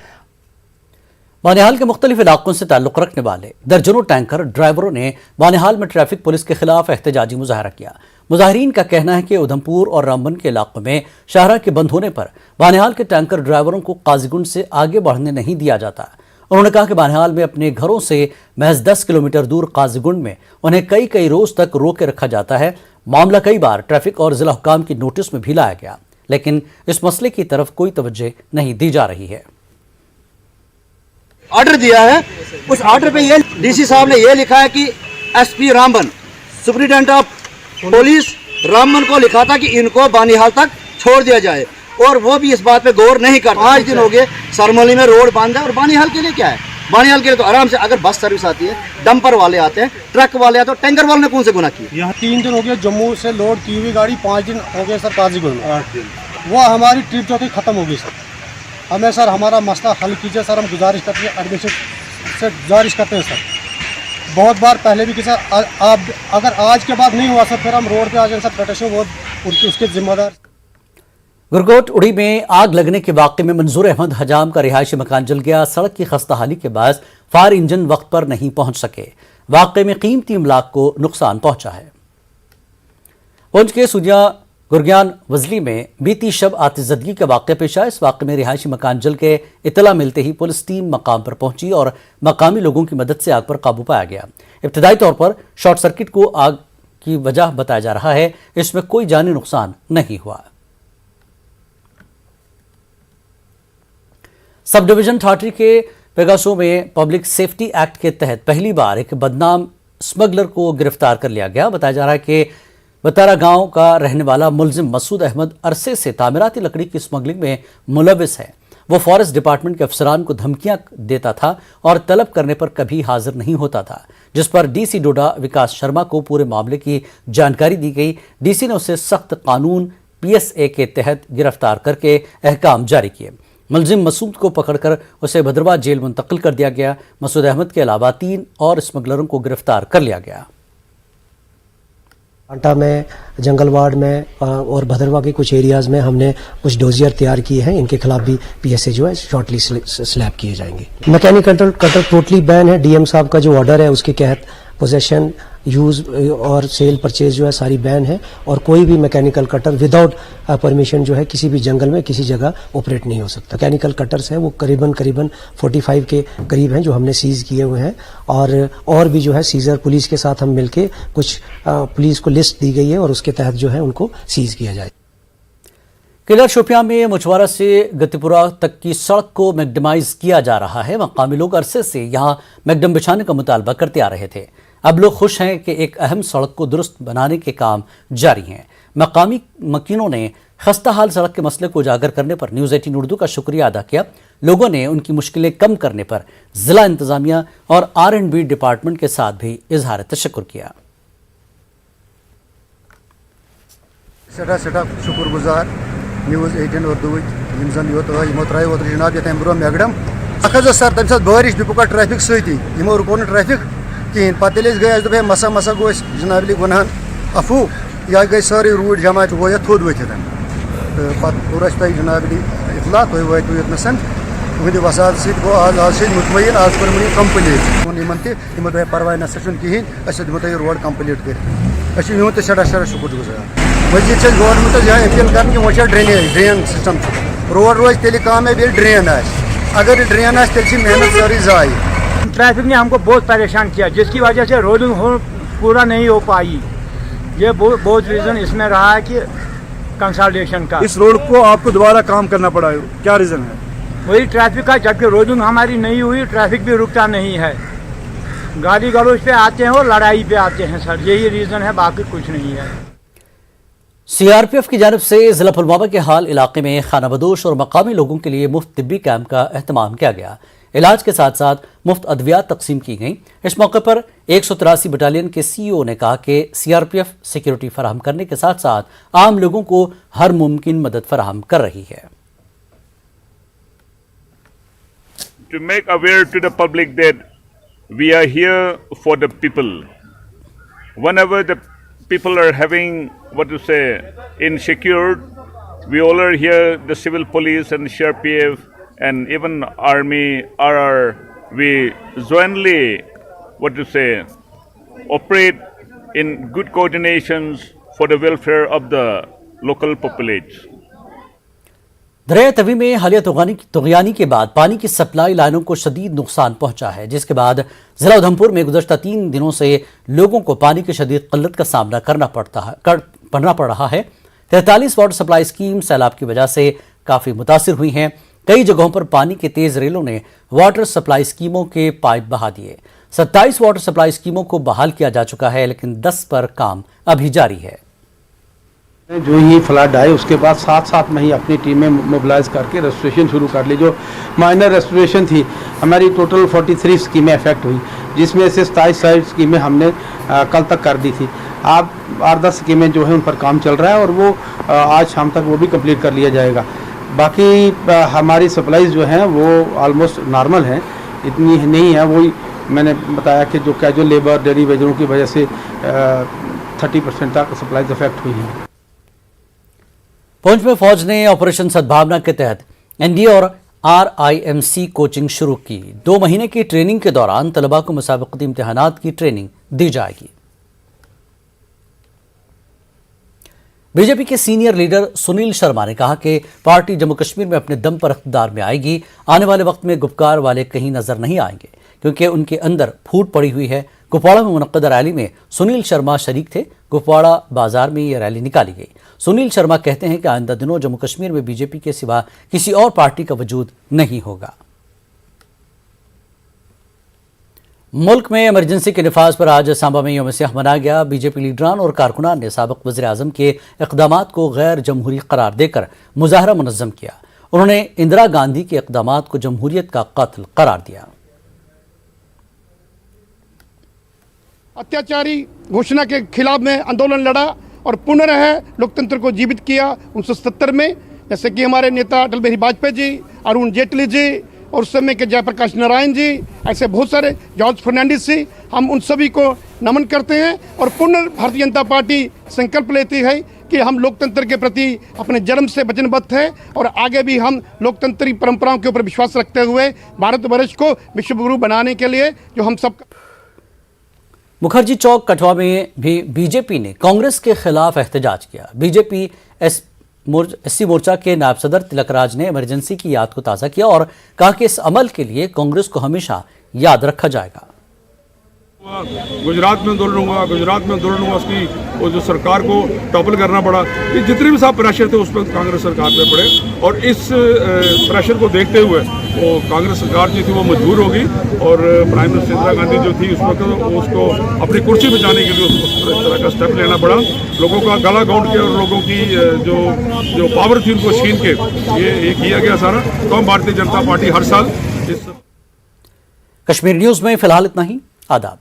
बानिहाल के मुख्तलिफ इलाकों से ताल्लुक़ रखने वाले दर्जनों टैंकर ड्राइवरों ने बानिहाल में ट्रैफिक पुलिस के खिलाफ एहतजाजी मुजाहरा किया। मुजाहिरीन का कहना है कि उधमपुर और रामबन के इलाकों में शाहरा के बंद होने पर बानिहाल के टैंकर ड्राइवरों को काजीगुंड से आगे बढ़ने नहीं दिया जाता। उन्होंने कहा कि बानिहाल में अपने घरों से महज 10 किलोमीटर दूर काजीगुंड में उन्हें कई रोज तक रोक के रखा जाता है। मामला कई बार ट्रैफिक और जिला हुकाम की नोटिस में भी लाया गया, लेकिन इस मसले की तरफ कोई तवज्जो नहीं दी जा रही है। ऑर्डर दिया है, उस ऑर्डर पे ये डीसी साहब ने ये लिखा है कि SP Ramban, superintendent of police Ramban को लिखा था कि इनको बानिहाल तक छोड़ दिया जाए, और वो भी इस बात पे गौर नहीं करता। 5 दिन हो गए सरमली में रोड बंद है, और बानिहाल के लिए क्या है? बानिहाल के लिए तो आराम से अगर बस सर्विस आती है, डंपर वाले आते हैं, ट्रक वाले आते हैं, टैंकर वाले ने कौन से गुनाह किए? यहाँ 3 दिन हो गए जम्मू से लोड की हुई गाड़ी, 5 दिन हो गए सर काजीगुंड में। 8 दिन वो हमारी ट्रिप जो थी खत्म हो गई सर। हमें सर हमारा मसला हल कीजिए सर, हम गुजारिश करते हैं, एडमिशन से गुजारिश करते हैं सर। बहुत बार पहले भी कि सर आप अगर आज के बाद नहीं हुआ सर फिर हम रोड पे आ जाएंगे सर, प्रोटेक्शन वो उसके जिम्मेदार। गुरकोट उड़ी में आग लगने के वाक़े में मंजूर अहमद हजाम का रिहायशी मकान जल गया। सड़क की खस्ताहाली के बाद फायर इंजन वक्त पर नहीं पहुंच सके। वाक़े में कीमती अमलाक को नुकसान पहुंचा है। पुंछ के सुजिया गुरग्यान वजली में बीती शब आतिशज़दगी का वाक़या पेश आया। इस वाक़े में रिहायशी मकान जल के इतला मिलते ही पुलिस टीम मकाम पर पहुंची और मकामी लोगों की मदद से आग पर काबू पाया गया। इब्तदाई तौर पर शॉर्ट सर्किट को आग की वजह बताया जा रहा है। इसमें कोई जानी नुकसान नहीं हुआ। सब डिवीजन ठाठरी के पेगासो में पब्लिक सेफ्टी एक्ट के तहत पहली बार एक बदनाम स्मगलर को गिरफ्तार कर लिया गया। बताया जा रहा है कि बतारा गांव का रहने वाला मुलजिम मसूद अहमद अरसे से तामीराती लकड़ी की स्मगलिंग में मुलविस है। वो फॉरेस्ट डिपार्टमेंट के अफसरान को धमकियां देता था और तलब करने पर कभी हाजिर नहीं होता था, जिस पर डीसी डोडा विकास शर्मा को पूरे मामले की जानकारी दी गई। डीसी ने उसे सख्त कानून PSA के तहत गिरफ्तार करके अहकाम जारी किए। मुलजिम मसूद को पकड़कर उसे भद्रवाह जेल मुंतकिल कर दिया गया। मसूद अहमद के अलावा 3 और स्मगलरों को गिरफ्तार कर लिया गया। आंटा में, जंगलवाड़ में और भद्रवाह के कुछ एरियाज़ में हमने कुछ डोजियर तैयार किए हैं। इनके खिलाफ भी PSA जो है शॉर्टली स्लैब किए जाएंगे। मैकेनिकल कटर टोटली बैन है। DM साहब का जो ऑर्डर है उसके तहत पोजेशन, यूज़ और सेल परचेज जो है सारी बैन है, और कोई भी मैकेनिकल कटर विदाउट परमिशन जो है किसी भी जंगल में किसी जगह ऑपरेट नहीं हो सकता। मैकेनिकल कटर्स हैं वो करीबन 45 के करीब हैं जो हमने सीज किए हुए हैं, और भी जो है सीजर पुलिस के साथ हम मिलके कुछ पुलिस को लिस्ट दी गई है और उसके तहत जो है उनको सीज किया जाए। किलर शोपियां में मुचवारा से गतिपुरा तक की सड़क को मैकडमाइज किया जा रहा है। मकामी लोग अरसे से यहां मैकडम बिछाने का मुतालबा करते आ रहे थे। अब लोग खुश हैं कि एक अहम सड़क को दुरुस्त बनाने के काम जारी हैं। मकामी मकीनों ने खस्ता हाल सड़क के मसले को उजागर करने पर न्यूज़ 18 उर्दू का शुक्रिया अदा किया। लोगों ने उनकी मुश्किलें कम करने पर जिला इंतजामिया और R&B डिपार्टमेंट के साथ भी इजहार तशक्कुर किया। सदा शुक्रगुजार न्यूज़ 18 उर्दू त्रो जनाब ये ब्रो मैगडम सर तम साथ बारिश बिपुका ट्रैफिक सती यमो रुको ट्रैफिक कहें पे गए दोप मसा गो जनाब गुनहन अफू यह गई सारी रूट जमा गो ये थोद वथित तो पे कोर तह जनाब इतला तुम वातु योतनसन तुहद वसात सो आज मुतमईन आज कर कंप्लीट परवाह ना कहें दिमो तुम रोड कंप्लीट कर सड़ा शुक्र गुजार मजीद से गवर्नमेंट यह अपील कर वो ड्रेन सिस्टम रोड रोज तेल कामयाब ये ड्रेन अगर ड्रेन तेल मेहनत सारी जाए। ट्रैफिक ने हमको बहुत परेशान किया जिसकी वजह से रोडिंग पूरा नहीं हो पाई। ये बहुत रीज़न इसमें रहा है कि कंसल्टेशन का। इस रोड को आपको दोबारा काम करना पड़ा है, क्या रीज़न है? वही ट्रैफिक का, जबकि रोडिंग हमारी नहीं हुई, ट्रैफिक भी रुकता नहीं है, गाड़ी गलोच पे आते हैं और लड़ाई पे आते हैं सर, यही रीज़न है, बाकी कुछ नहीं है। सीआरपीएफ की जानिब से जिला पुलवामा के हाल इलाके में खानाबदोश और मकामी लोगों के लिए मुफ्त तिब्बी कैंप का एहतमाम किया गया। इलाज के साथ साथ मुफ्त अद्वियात तकसीम की गई। इस मौके पर 183 बटालियन के सीईओ ने कहा कि सीआरपीएफ सिक्योरिटी फराहम करने के साथ साथ आम लोगों को हर मुमकिन मदद फराहम कर रही है। To make aware to the public that we are here for the people. Whenever the people are having, what to say, insecure, we all are here, the civil police and CRPF and even army, RR, we jointly, what to say, operate in good coordinations for the welfare of the local populace. दरिया तवी में हालिया तुगयानी के बाद पानी की supply लाइनों को शदीद नुकसान पहुंचा है, जिसके बाद जिला उधमपुर में गुज़श्ता 3 दिनों से लोगों को पानी की शदीद किल्लत का सामना करना पड़ रहा है। 43 वाटर सप्लाई स्कीम सैलाब की वजह से काफ़ी मुतासिर हुई हैं। कई जगहों पर पानी के तेज रेलों ने वाटर सप्लाई स्कीमों के पाइप बहा दिए। 27 वाटर सप्लाई स्कीमों को बहाल किया जा चुका है, लेकिन 10 पर काम अभी जारी है। जो ही फ्लड आए उसके बाद साथ में ही अपनी टीमें मोबिलाइज करके रेस्टोरेशन शुरू कर ली। जो माइनर रेस्टोरेशन थी हमारी टोटल 43 स्कीमें इफेक्ट हुई, जिसमें से 27 स्कीमें हमने कल तक कर दी थी। आप 8-10 स्कीमें जो है उन पर काम चल रहा है और वो आज शाम तक वो भी कंप्लीट कर लिया जाएगा। बाकी हमारी सप्लाईज जो हैं वो ऑलमोस्ट नॉर्मल हैं, इतनी नहीं है। वही मैंने बताया कि जो कैजुअल लेबर डेली वेजरों की वजह से 30% तक सप्लाईज इफेक्ट हुई हैं। पुंछ में फौज ने ऑपरेशन सद्भावना के तहत एनडीए और RIMC कोचिंग शुरू की। 2 महीने की ट्रेनिंग के दौरान तलबा को मुसाबकती इम्तिहानात की ट्रेनिंग दी जाएगी। बीजेपी के सीनियर लीडर सुनील शर्मा ने कहा कि पार्टी जम्मू कश्मीर में अपने दम पर इख्तिदार में आएगी। आने वाले वक्त में गुपकार वाले कहीं नजर नहीं आएंगे, क्योंकि उनके अंदर फूट पड़ी हुई है। कुपवाड़ा में मुनक्कद रैली में सुनील शर्मा शरीक थे। कुपवाड़ा बाजार में यह रैली निकाली गई। सुनील शर्मा कहते हैं कि आइंदा दिनों जम्मू कश्मीर में बीजेपी के सिवा किसी और पार्टी का वजूद नहीं होगा। मुल्क में इमरजेंसी के नफाज पर आज सांबा में यौम सियाह मनाया गया। बीजेपी लीडरान और कारकुनान ने साबिक वज़ीर आज़म के इक़दामात को गैर जमहूरी करार देकर मुजाहरा मुनज़्ज़म किया। उन्होंने इंदिरा गांधी के इक़दामात को जमहूरियत का कातिल करार दिया। अत्याचारी घोषणा के खिलाफ में आंदोलन लड़ा और पुनः लोकतंत्र को जीवित किया 1970 में, जैसे कि हमारे नेता अटल बिहारी वाजपेयी जी, अरुण जेटली जी और उस समय के जयप्रकाश नारायण जी, ऐसे बहुत सारे, जॉर्ज फर्नांडिस जी, हम उन सभी को नमन करते हैं। और पुनः भारतीय जनता पार्टी संकल्प लेती है कि हम लोकतंत्र के प्रति अपने जन्म से वचनबद्ध हैं और आगे भी हम लोकतंत्री परंपराओं के ऊपर विश्वास रखते हुए भारतवर्ष को विश्वगुरु बनाने के लिए जो हम सब। मुखर्जी चौक कठवा में भी बीजेपी ने कांग्रेस के खिलाफ एहतजाज किया। बीजेपी एससी मोर्चा के नायब सदर तिलकराज ने इमरजेंसी की याद को ताज़ा किया और कहा कि इस अमल के लिए कांग्रेस को हमेशा याद रखा जाएगा। गुजरात में आंदोलन हुआ, उसकी वो जो सरकार को टॉपल करना पड़ा। ये जितने भी साहब प्रेशर थे उस पर कांग्रेस सरकार पे पड़े और इस प्रेशर को देखते हुए वो कांग्रेस सरकार जो थी वो मजबूर होगी और प्राइम मिनिस्टर इंदिरा गांधी जो थी उस वक्त उसको अपनी कुर्सी बचाने के लिए उसको इस तरह का स्टेप लेना पड़ा। लोगों का गला घोंट के और लोगों की जो पावर थी उनको छीन के ये किया गया सारा। तो हम भारतीय जनता पार्टी हर साल इस। कश्मीर न्यूज़ में फिलहाल इतना ही। आदाब।